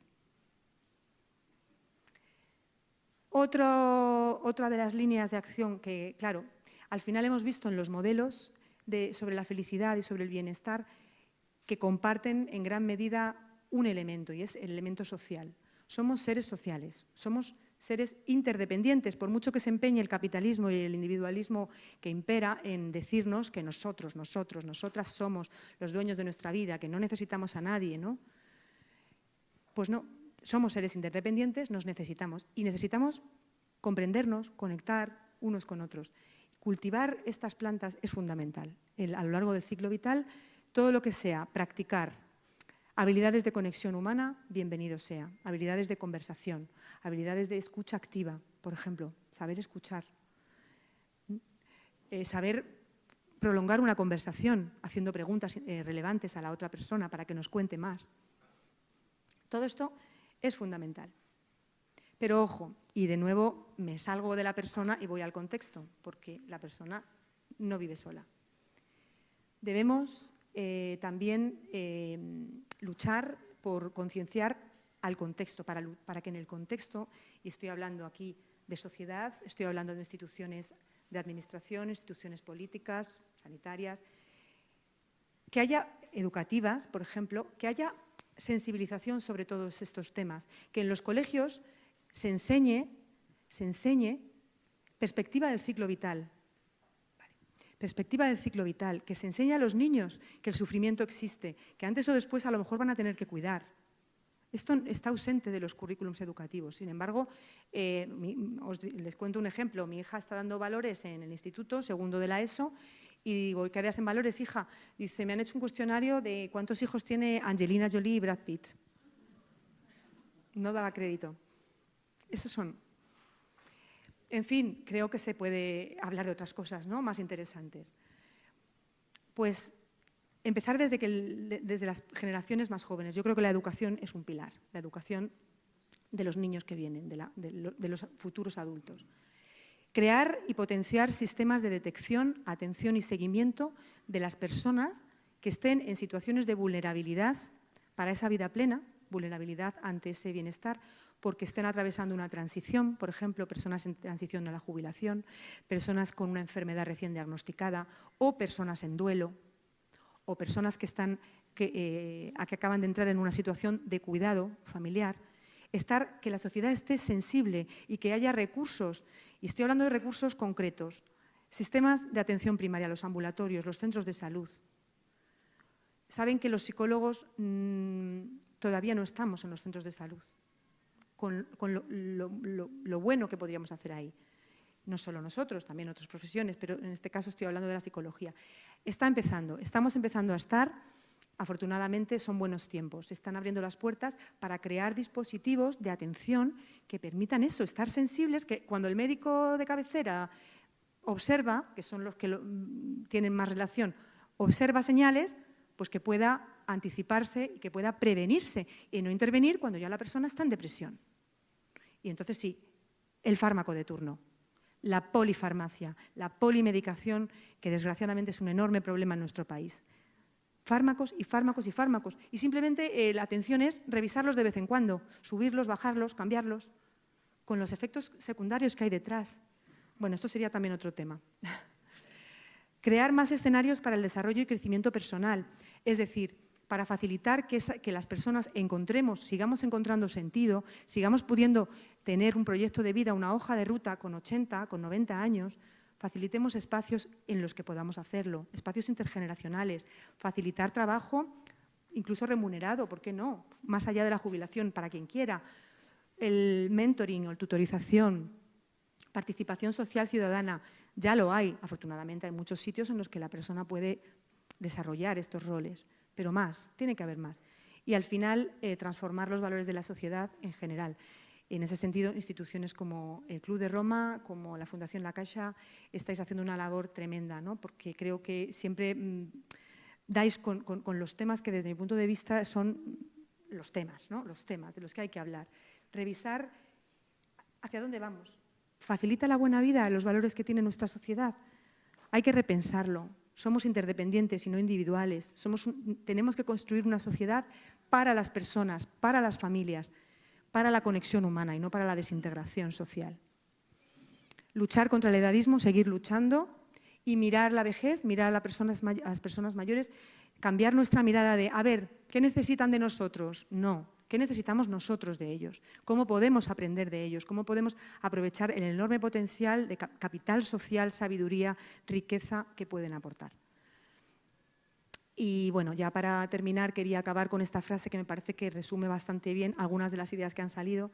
Otra de las líneas de acción que, claro, al final hemos visto en los modelos sobre la felicidad y sobre el bienestar que comparten en gran medida un elemento, y es el elemento social. Somos seres sociales, somos seres interdependientes, por mucho que se empeñe el capitalismo y el individualismo que impera en decirnos que nosotros, nosotras somos los dueños de nuestra vida, que no necesitamos a nadie, ¿no? Pues no, somos seres interdependientes, nos necesitamos y necesitamos comprendernos, conectar unos con otros. Cultivar estas plantas es fundamental. A lo largo del ciclo vital, todo lo que sea practicar habilidades de conexión humana, bienvenido sea. Habilidades de conversación, habilidades de escucha activa, por ejemplo, saber escuchar. Saber prolongar una conversación haciendo preguntas relevantes a la otra persona para que nos cuente más. Todo esto es fundamental. Pero ojo, y de nuevo me salgo de la persona y voy al contexto, porque la persona no vive sola. Debemos también luchar por concienciar al contexto, para que en el contexto, y estoy hablando aquí de sociedad, estoy hablando de instituciones de administración, instituciones políticas, sanitarias, que haya educativas, por ejemplo, que haya sensibilización sobre todos estos temas, que en los colegios se enseñe perspectiva del ciclo vital. Perspectiva del ciclo vital, que se enseñe a los niños que el sufrimiento existe, que antes o después a lo mejor van a tener que cuidar. Esto está ausente de los currículums educativos. Sin embargo, les cuento un ejemplo. Mi hija está dando valores en el instituto, segundo de la ESO, y digo, ¿qué harías en valores, hija? Dice, me han hecho un cuestionario de cuántos hijos tiene Angelina Jolie y Brad Pitt. No daba crédito. Esos son. En fin, creo que se puede hablar de otras cosas, ¿no?, más interesantes. Pues empezar desde las generaciones más jóvenes. Yo creo que la educación es un pilar, la educación de los niños que vienen, de los futuros adultos. Crear y potenciar sistemas de detección, atención y seguimiento de las personas que estén en situaciones de vulnerabilidad para esa vida plena, vulnerabilidad ante ese bienestar, porque estén atravesando una transición, por ejemplo, personas en transición a la jubilación, personas con una enfermedad recién diagnosticada o personas en duelo o personas que acaban de entrar en una situación de cuidado familiar. Que la sociedad esté sensible y que haya recursos, y estoy hablando de recursos concretos, sistemas de atención primaria, los ambulatorios, los centros de salud. Saben que los psicólogos todavía no estamos en los centros de salud, con lo bueno que podríamos hacer ahí. No solo nosotros, también otras profesiones, pero en este caso estoy hablando de la psicología. Estamos empezando a estar, afortunadamente son buenos tiempos, se están abriendo las puertas para crear dispositivos de atención que permitan eso, estar sensibles, que cuando el médico de cabecera observa, que son los que tienen más relación, observa señales, pues que pueda anticiparse y que pueda prevenirse y no intervenir cuando ya la persona está en depresión. Y entonces sí, el fármaco de turno, la polifarmacia, la polimedicación, que desgraciadamente es un enorme problema en nuestro país. Fármacos y fármacos y fármacos. Y simplemente la atención es revisarlos de vez en cuando, subirlos, bajarlos, cambiarlos, con los efectos secundarios que hay detrás. Bueno, esto sería también otro tema. Crear más escenarios para el desarrollo y crecimiento personal, es decir, para facilitar que las personas sigamos encontrando sentido, sigamos pudiendo tener un proyecto de vida, una hoja de ruta con 80, con 90 años, facilitemos espacios en los que podamos hacerlo, espacios intergeneracionales, facilitar trabajo, incluso remunerado, ¿por qué no?, más allá de la jubilación, para quien quiera, el mentoring o tutorización, participación social ciudadana, ya lo hay, afortunadamente hay muchos sitios en los que la persona puede desarrollar estos roles, pero más, tiene que haber más. Y al final, transformar los valores de la sociedad en general. En ese sentido, instituciones como el Club de Roma, como la Fundación La Caixa, estáis haciendo una labor tremenda, ¿no?, porque creo que siempre dais con los temas que desde mi punto de vista son los temas, ¿no?, los temas de los que hay que hablar. Revisar hacia dónde vamos. ¿Facilita la buena vida los valores que tiene nuestra sociedad? Hay que repensarlo. Somos interdependientes y no individuales. Tenemos que construir una sociedad para las personas, para las familias, para la conexión humana y no para la desintegración social. Luchar contra el edadismo, seguir luchando y mirar la vejez, mirar a las personas mayores, cambiar nuestra mirada de, a ver, ¿qué necesitan de nosotros? No, ¿qué necesitamos nosotros de ellos? ¿Cómo podemos aprender de ellos? ¿Cómo podemos aprovechar el enorme potencial de capital social, sabiduría, riqueza que pueden aportar? Y bueno, ya para terminar quería acabar con esta frase que me parece que resume bastante bien algunas de las ideas que han salido,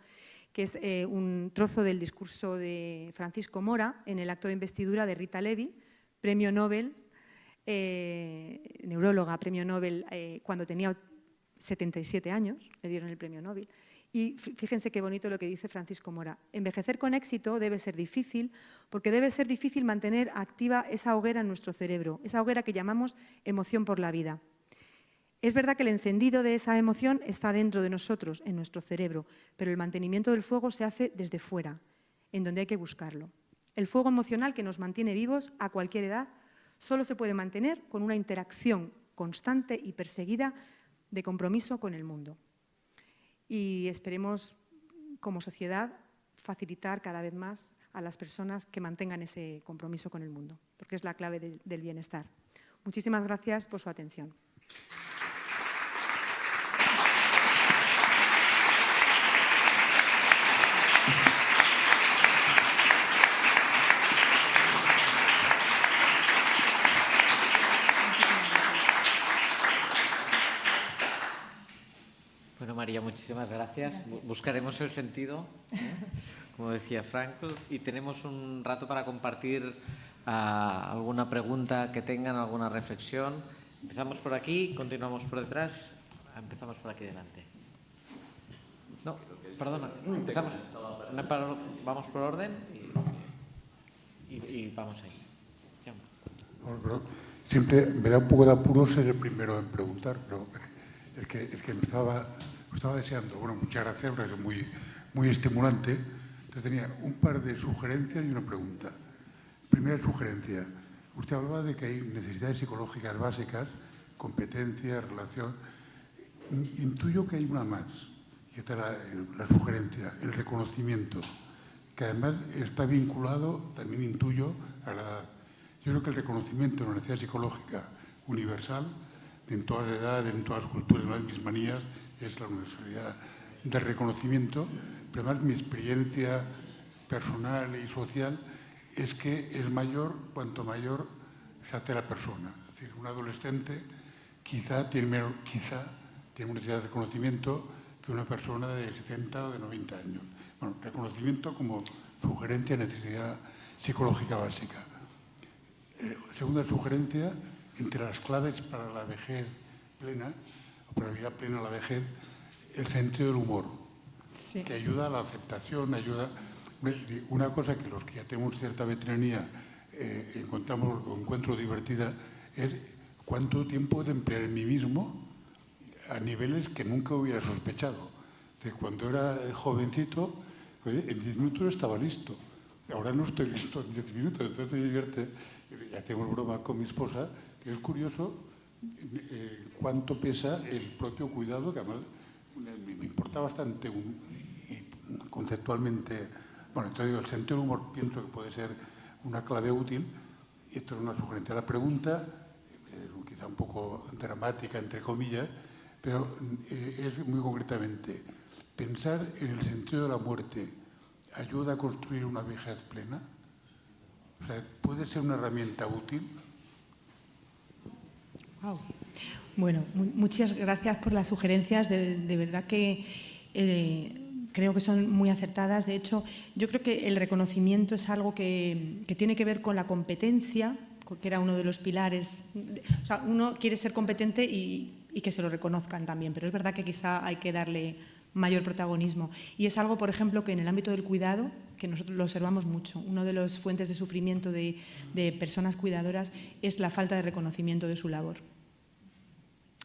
que es un trozo del discurso de Francisco Mora en el acto de investidura de Rita Levi, premio Nobel, neuróloga, premio Nobel cuando tenía 77 años, le dieron el premio Nobel. Y fíjense qué bonito lo que dice Francisco Mora. Envejecer con éxito debe ser difícil porque debe ser difícil mantener activa esa hoguera en nuestro cerebro, esa hoguera que llamamos emoción por la vida. Es verdad que el encendido de esa emoción está dentro de nosotros, en nuestro cerebro, pero el mantenimiento del fuego se hace desde fuera, en donde hay que buscarlo. El fuego emocional que nos mantiene vivos a cualquier edad solo se puede mantener con una interacción constante y perseguida de compromiso con el mundo. Y esperemos, como sociedad, facilitar cada vez más a las personas que mantengan ese compromiso con el mundo, porque es la clave del bienestar. Muchísimas gracias por su atención. María, muchísimas gracias. Buscaremos el sentido, como decía Frankl, y tenemos un rato para compartir alguna pregunta que tengan, alguna reflexión. Empezamos por aquí, continuamos por detrás, empezamos por aquí delante. No, perdona, vamos por orden y vamos ahí. Bueno, siempre me da un poco de apuro ser el primero en preguntar, pero es que me estaba deseando. Bueno, muchas gracias, porque es muy estimulante. Entonces tenía un par de sugerencias y una pregunta. Primera sugerencia. Usted hablaba de que hay necesidades psicológicas básicas, competencia, relación. Intuyo que hay una más. Y esta es la sugerencia, el reconocimiento, que además está vinculado, también intuyo, a la edad. Yo creo que el reconocimiento de una necesidad psicológica universal, en todas las edades, en todas las culturas, en las mismas manías, es la universalidad del reconocimiento. Pero además mi experiencia personal y social es que es mayor cuanto mayor se hace la persona. Es decir, un adolescente quizá tiene una necesidad de reconocimiento que una persona de 70 o de 90 años. Bueno, reconocimiento como sugerencia de necesidad psicológica básica. Segunda sugerencia, entre las claves para la vejez plena, o para la vida plena a la vejez, el sentido del humor, sí, que ayuda a la aceptación, ayuda... Una cosa que los que ya tenemos cierta veteranía encuentro divertida es cuánto tiempo de emplear en mí mismo a niveles que nunca hubiera sospechado. Cuando era jovencito, oye, en 10 minutos estaba listo. Ahora no estoy listo en 10 minutos, entonces me divierte. Ya tengo broma con mi esposa, que es curioso cuánto pesa el propio cuidado, que además me importa bastante conceptualmente. Bueno, entonces digo, el sentido del humor pienso que puede ser una clave útil, y esto es una sugerencia. La pregunta, quizá un poco dramática, entre comillas, pero es muy concretamente, ¿pensar en el sentido de la muerte ayuda a construir una vejez plena? O sea, ¿puede ser una herramienta útil? Wow. Bueno, muchas gracias por las sugerencias. De verdad que creo que son muy acertadas. De hecho, yo creo que el reconocimiento es algo que tiene que ver con la competencia, que era uno de los pilares. O sea, uno quiere ser competente y que se lo reconozcan también, pero es verdad que quizá hay que darle mayor protagonismo. Y es algo, por ejemplo, que en el ámbito del cuidado, que nosotros lo observamos mucho, una de las fuentes de sufrimiento de personas cuidadoras es la falta de reconocimiento de su labor.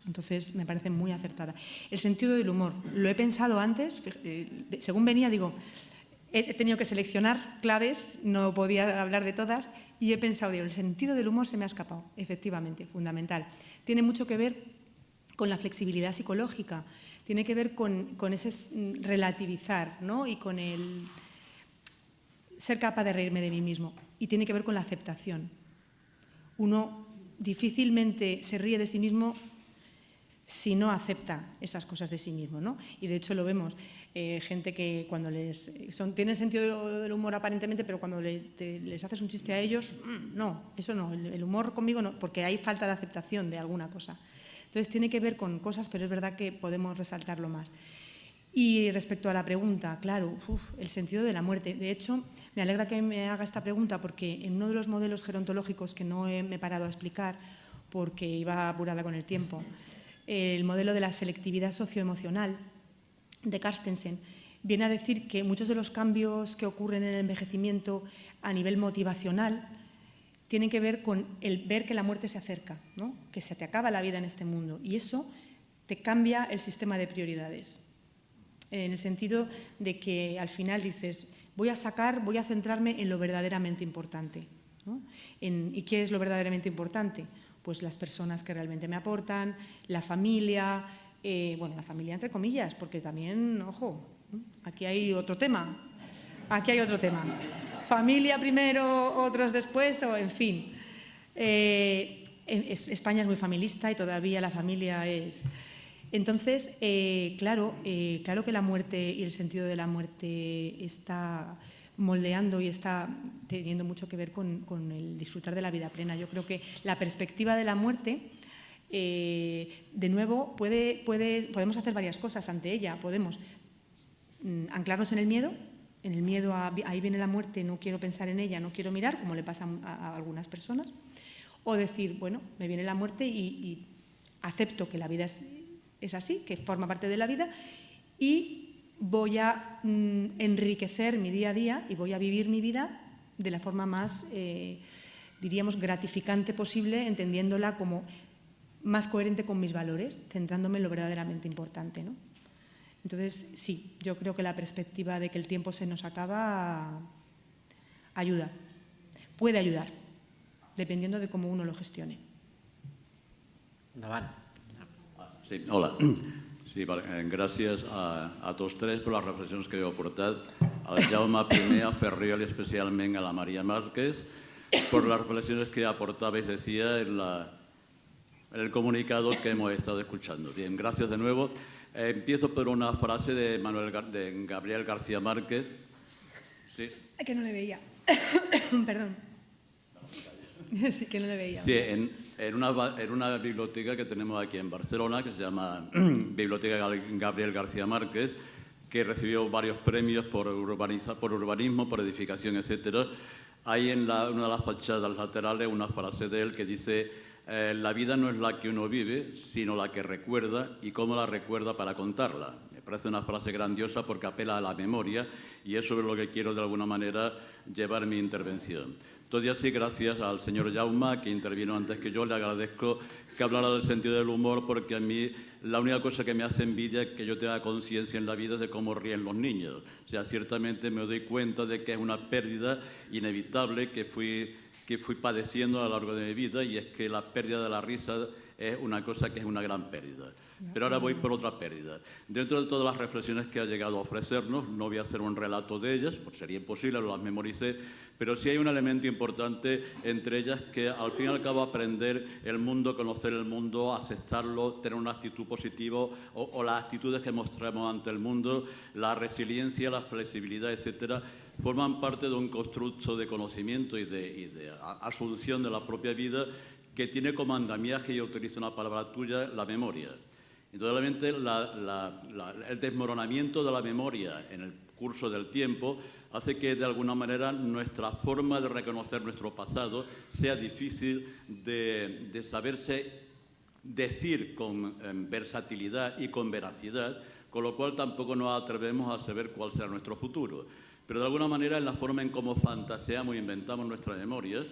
Entonces, me parece muy acertada. El sentido del humor, lo he pensado antes, según venía, digo, he tenido que seleccionar claves, no podía hablar de todas, y he pensado, digo, el sentido del humor se me ha escapado, efectivamente, fundamental. Tiene mucho que ver con la flexibilidad psicológica, tiene que ver con ese relativizar, ¿no? Y con el ser capaz de reírme de mí mismo. Y tiene que ver con la aceptación. Uno difícilmente se ríe de sí mismo si no acepta esas cosas de sí mismo, ¿no? Y de hecho lo vemos, gente que cuando tienen sentido del humor aparentemente, pero cuando les haces un chiste a ellos, no, eso no, el humor conmigo no, porque hay falta de aceptación de alguna cosa. Entonces tiene que ver con cosas, pero es verdad que podemos resaltarlo más. Y respecto a la pregunta, claro, el sentido de la muerte. De hecho, me alegra que me haga esta pregunta porque en uno de los modelos gerontológicos que no me he parado a explicar porque iba apurada con el tiempo, el modelo de la selectividad socioemocional de Carstensen viene a decir que muchos de los cambios que ocurren en el envejecimiento a nivel motivacional tienen que ver con el ver que la muerte se acerca, ¿no? Que se te acaba la vida en este mundo y eso te cambia el sistema de prioridades. En el sentido de que al final dices, voy a centrarme en lo verdaderamente importante, ¿no? ¿Y qué es lo verdaderamente importante? Pues las personas que realmente me aportan, la familia, bueno, la familia entre comillas, porque también, ojo, aquí hay otro tema, Familia primero, otros después, o en fin. España es muy familista y todavía la familia es... Entonces, claro que la muerte y el sentido de la muerte está moldeando y está teniendo mucho que ver con el disfrutar de la vida plena. Yo creo que la perspectiva de la muerte De nuevo, podemos hacer varias cosas ante ella. Podemos anclarnos en el miedo a ahí viene la muerte, no quiero pensar en ella, no quiero mirar, como le pasa a algunas personas. O decir, bueno, me viene la muerte y acepto que la vida es así, que forma parte de la vida, y voy a enriquecer mi día a día y voy a vivir mi vida de la forma más, diríamos, gratificante posible, entendiéndola como más coherente con mis valores, centrándome en lo verdaderamente importante, ¿no? Entonces, sí, yo creo que la perspectiva de que el tiempo se nos acaba ayuda, puede ayudar, dependiendo de cómo uno lo gestione. Endavant. Sí, hola. Sí, gràcies a tots tres per les reflexions que heu aportat. Al Jaume primer, a Ferriol y especialment a la María Márquez, por las reflexiones que aportabais, decía, en el comunicado que hemos estado escuchando. Bien, gracias de nuevo. Empiezo por una frase de Gabriel García Márquez. Sí. Que no le veía. Perdón. Sí, que no le veía. Sí, en una biblioteca que tenemos aquí en Barcelona, que se llama Biblioteca Gabriel García Márquez, que recibió varios premios por urbanismo, por edificación, etc. Hay en una de las fachadas laterales una frase de él que dice: la vida no es la que uno vive, sino la que recuerda y cómo la recuerda para contarla. Me parece una frase grandiosa porque apela a la memoria y eso es lo que quiero de alguna manera llevar mi intervención. Entonces, así, gracias al señor Jaume, que intervino antes que yo, le agradezco que hablara del sentido del humor, porque a mí la única cosa que me hace envidia es que yo tenga conciencia en la vida de cómo ríen los niños. O sea, ciertamente me doy cuenta de que es una pérdida inevitable que fui padeciendo a lo largo de mi vida, y es que la pérdida de la risa es una cosa que es una gran pérdida. Pero ahora voy por otra pérdida. Dentro de todas las reflexiones que ha llegado a ofrecernos, no voy a hacer un relato de ellas, porque sería imposible, lo las memoricé, pero sí hay un elemento importante entre ellas que al fin y al cabo aprender el mundo, conocer el mundo, aceptarlo, tener una actitud positiva o las actitudes que mostramos ante el mundo, la resiliencia, la flexibilidad, etcétera, forman parte de un constructo de conocimiento y de asunción de la propia vida que tiene como andamiaje, y utilizo una palabra tuya, la memoria. Indudablemente, el desmoronamiento de la memoria en el curso del tiempo hace que, de alguna manera, nuestra forma de reconocer nuestro pasado sea difícil de saberse decir con versatilidad y con veracidad, con lo cual tampoco nos atrevemos a saber cuál será nuestro futuro. Pero, de alguna manera, en la forma en cómo fantaseamos e inventamos nuestras memorias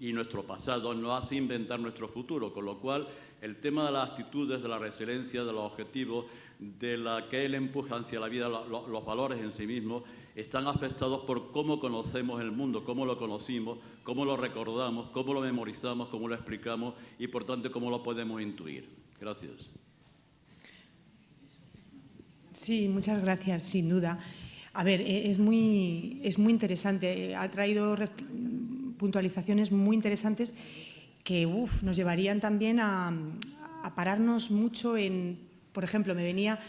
y nuestro pasado nos hace inventar nuestro futuro, con lo cual el tema de las actitudes, de la resiliencia, de los objetivos, de la que él empuja hacia la vida, los valores en sí mismos, están afectados por cómo conocemos el mundo, cómo lo conocimos, cómo lo recordamos, cómo lo memorizamos, cómo lo explicamos y, por tanto, cómo lo podemos intuir. Gracias. Sí, muchas gracias, sin duda. A ver, es muy interesante. Ha traído puntualizaciones muy interesantes que nos llevarían también a pararnos mucho en, por ejemplo, me venía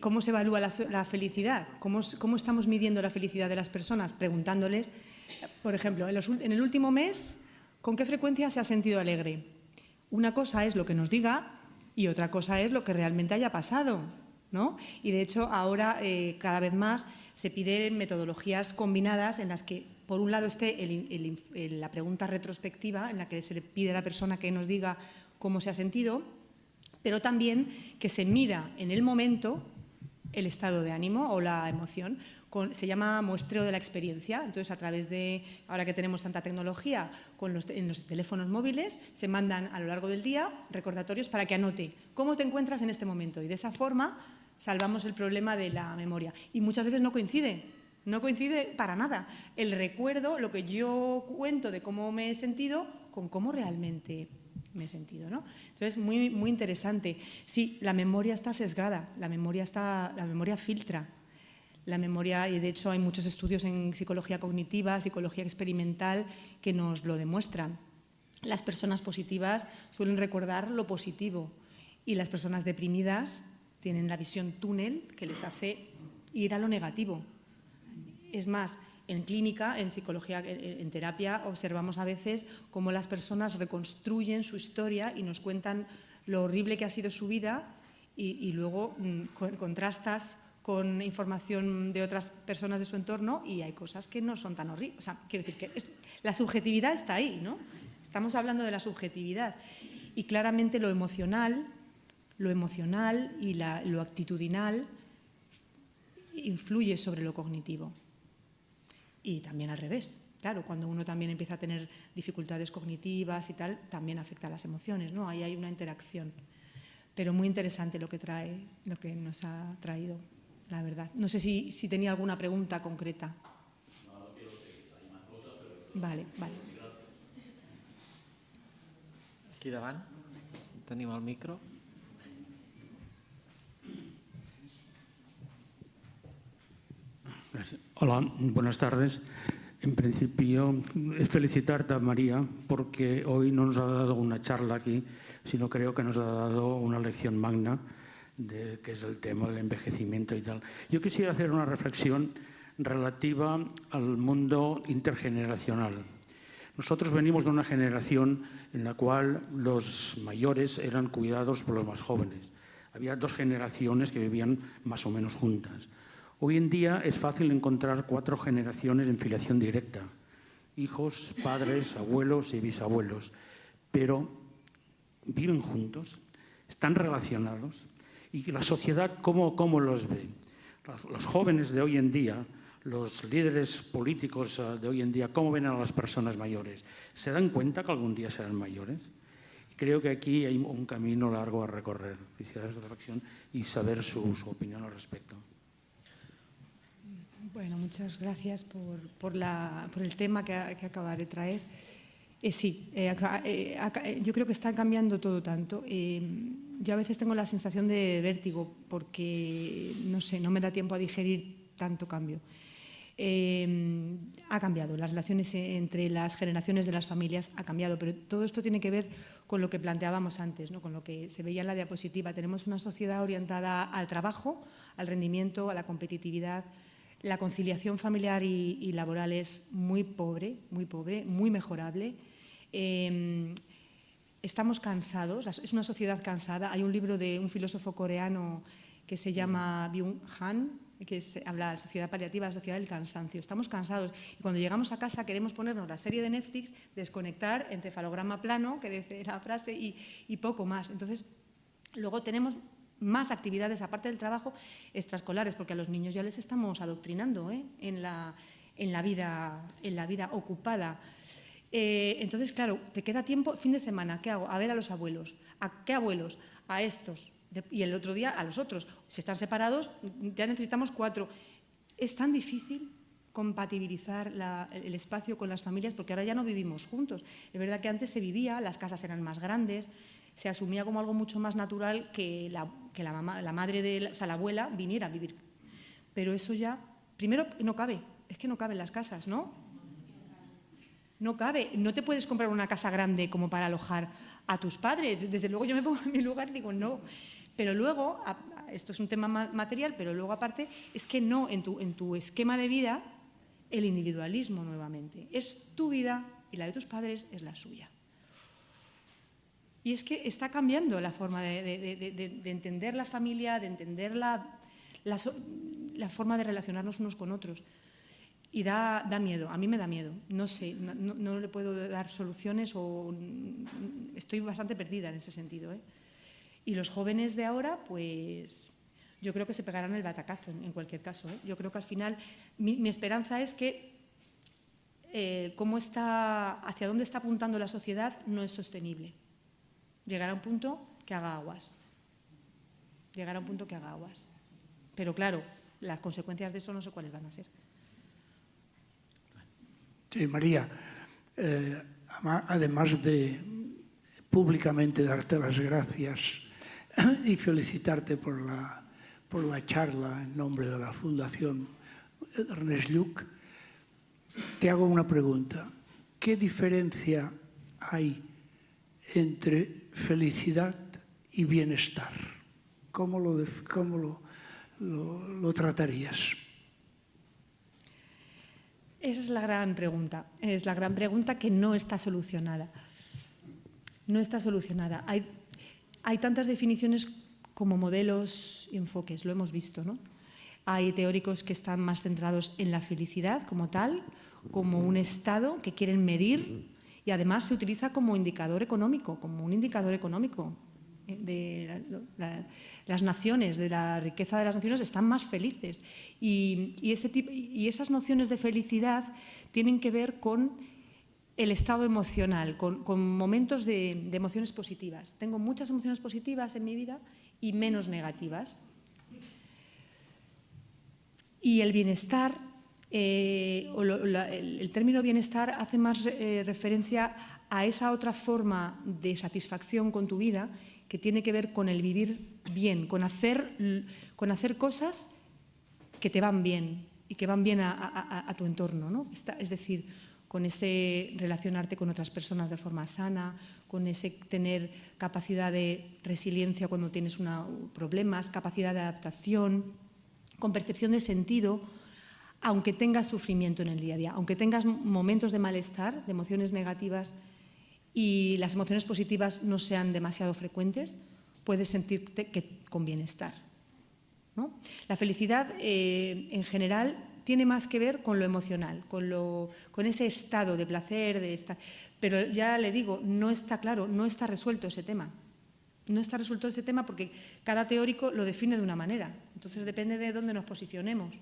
cómo se evalúa la felicidad, cómo estamos midiendo la felicidad de las personas, preguntándoles, por ejemplo, en el último mes, ¿con qué frecuencia se ha sentido alegre? Una cosa es lo que nos diga y otra cosa es lo que realmente haya pasado, ¿no? Y de hecho ahora cada vez más se piden metodologías combinadas en las que, por un lado, esté la pregunta retrospectiva, en la que se le pide a la persona que nos diga cómo se ha sentido, pero también que se mida en el momento el estado de ánimo o la emoción. Se llama muestreo de la experiencia. Entonces, a través de, ahora que tenemos tanta tecnología, en los teléfonos móviles, se mandan a lo largo del día recordatorios para que anote cómo te encuentras en este momento. Y de esa forma salvamos el problema de la memoria. Y muchas veces no coincide para nada el recuerdo, lo que yo cuento de cómo me he sentido, con cómo realmente me he sentido, ¿no? Entonces, muy, muy interesante. Sí, la memoria está sesgada, la memoria filtra. La memoria, y de hecho hay muchos estudios en psicología cognitiva, psicología experimental, que nos lo demuestran. Las personas positivas suelen recordar lo positivo y las personas deprimidas tienen la visión túnel que les hace ir a lo negativo. Es más, en clínica, en psicología, en terapia, observamos a veces cómo las personas reconstruyen su historia y nos cuentan lo horrible que ha sido su vida y luego contrastas con información de otras personas de su entorno y hay cosas que no son tan horribles. O sea, quiero decir que la subjetividad está ahí, ¿no? Estamos hablando de la subjetividad y claramente lo emocional y lo actitudinal influye sobre lo cognitivo. Y también al revés. Claro, cuando uno también empieza a tener dificultades cognitivas y tal, también afecta a las emociones, ¿no? Ahí hay una interacción. Pero muy interesante lo que nos ha traído, la verdad. No sé si tenía alguna pregunta concreta. No quiero seguir, hay más cosas, pero... Vale. Aquí davant tenim el micro. Gracias. Hola, buenas tardes. En principio, felicitarte a María porque hoy no nos ha dado una charla aquí, sino creo que nos ha dado una lección magna de que es el tema del envejecimiento y tal. Yo quisiera hacer una reflexión relativa al mundo intergeneracional. Nosotros venimos de una generación en la cual los mayores eran cuidados por los más jóvenes. Había dos generaciones que vivían más o menos juntas. Hoy en día es fácil encontrar 4 generaciones en filiación directa, hijos, padres, abuelos y bisabuelos, pero viven juntos, están relacionados y la sociedad ¿cómo los ve? Los jóvenes de hoy en día, los líderes políticos de hoy en día, ¿cómo ven a las personas mayores? ¿Se dan cuenta que algún día serán mayores? Creo que aquí hay un camino largo a recorrer. Quisiera esta reflexión y saber su opinión al respecto. Bueno, muchas gracias por el tema que acaba de traer. Sí, yo creo que está cambiando todo tanto. Yo a veces tengo la sensación de vértigo porque, no sé, no me da tiempo a digerir tanto cambio. Ha cambiado, las relaciones entre las generaciones de las familias ha cambiado, pero todo esto tiene que ver con lo que planteábamos antes, ¿no? Con lo que se veía en la diapositiva. Tenemos una sociedad orientada al trabajo, al rendimiento, a la competitividad. La conciliación familiar y laboral es muy pobre, muy mejorable. Estamos cansados, es una sociedad cansada. Hay un libro de un filósofo coreano que se llama Byung-Han, que habla de la sociedad paliativa, la sociedad del cansancio. Estamos cansados y cuando llegamos a casa queremos ponernos la serie de Netflix, desconectar, encefalograma plano, que dice la frase, y poco más. Entonces, luego tenemos más actividades, aparte del trabajo, extraescolares, porque a los niños ya les estamos adoctrinando en la vida ocupada. Entonces, claro, te queda tiempo, fin de semana, ¿qué hago? A ver a los abuelos. ¿A qué abuelos? A estos. Y el otro día a los otros. Si están separados, ya necesitamos 4. Es tan difícil compatibilizar el espacio con las familias porque ahora ya no vivimos juntos. Es verdad que antes se vivía, las casas eran más grandes, se asumía como algo mucho más natural que la madre, o sea, la abuela viniera a vivir. Pero eso ya, primero, no cabe. Es que no caben las casas, ¿no? No cabe. No te puedes comprar una casa grande como para alojar a tus padres. Desde luego yo me pongo en mi lugar y digo no. Pero luego, esto es un tema material, pero luego aparte, es que no, en tu esquema de vida, el individualismo nuevamente. Es tu vida y la de tus padres es la suya. Y es que está cambiando la forma de entender la familia, de entender la forma de relacionarnos unos con otros. Y da miedo, a mí me da miedo. No sé, no le puedo dar soluciones o estoy bastante perdida en ese sentido. Y los jóvenes de ahora, pues yo creo que se pegarán el batacazo en cualquier caso. Yo creo que al final mi esperanza es que hacia dónde está apuntando la sociedad no es sostenible. Llegará a un punto que haga aguas. Pero claro, las consecuencias de eso no sé cuáles van a ser. Sí, María, además de públicamente darte las gracias y felicitarte por la charla en nombre de la Fundación Ernest Lluch, te hago una pregunta. ¿Qué diferencia hay entre felicidad y bienestar? ¿Cómo lo tratarías? Esa es la gran pregunta. Es la gran pregunta que no está solucionada. No está solucionada. Hay tantas definiciones como modelos y enfoques, lo hemos visto, ¿no? Hay teóricos que están más centrados en la felicidad como tal, como un estado que quieren medir y además se utiliza como indicador económico, como un indicador económico. Las naciones, de la riqueza de las naciones, están más felices y esas nociones de felicidad tienen que ver con el estado emocional, con momentos de emociones positivas. Tengo muchas emociones positivas en mi vida y menos negativas. Y el bienestar, el término bienestar hace más referencia a esa otra forma de satisfacción con tu vida que tiene que ver con el vivir bien, con hacer cosas que te van bien y que van bien a tu entorno, ¿no? Es decir, con ese relacionarte con otras personas de forma sana, con ese tener capacidad de resiliencia cuando tienes problemas, capacidad de adaptación, con percepción de sentido, aunque tengas sufrimiento en el día a día, aunque tengas momentos de malestar, de emociones negativas y las emociones positivas no sean demasiado frecuentes, puedes sentirte con bienestar, ¿no? La felicidad, en general, tiene más que ver con lo emocional, con ese estado de placer, de estar. Pero ya le digo, no está claro, no está resuelto ese tema. No está resuelto ese tema porque cada teórico lo define de una manera. Entonces depende de dónde nos posicionemos.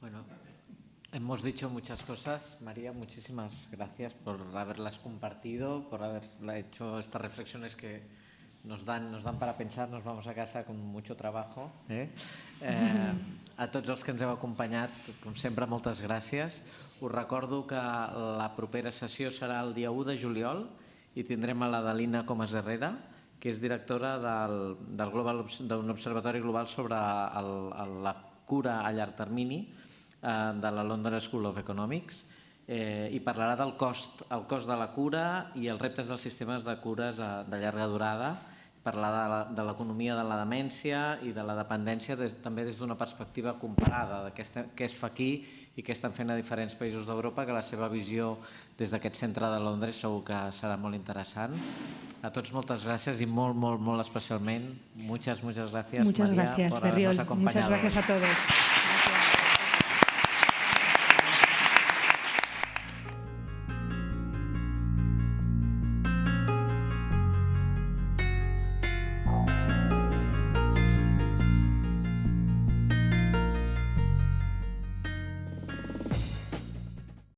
Bueno, hemos dicho muchas cosas. María, muchísimas gracias por haberlas compartido, por haber hecho estas reflexiones que nos dan para pensar. Nos vamos a casa con mucho trabajo. A tots els que ens heu acompanyat, com sempre, moltes gràcies. Us recordo que la propera sessió serà el dia 1 de juliol i tindrem a l'Adalina Comas Herrera, que és directora d'un observatori global sobre la cura a llarg termini de la London School of Economics i parlarà del cost de la cura i els reptes dels sistemes de cures de llarga durada, parlar de l'economia de la demència i de la dependència també des d'una perspectiva comparada, de què es fa aquí i què estan fent a diferents països d'Europa, que la seva visió des d'aquest centre de Londres segur que serà molt interessant. A tots moltes gràcies i molt especialment, muchas gracias, María, por habernos acompañado. Muchas gracias a todos.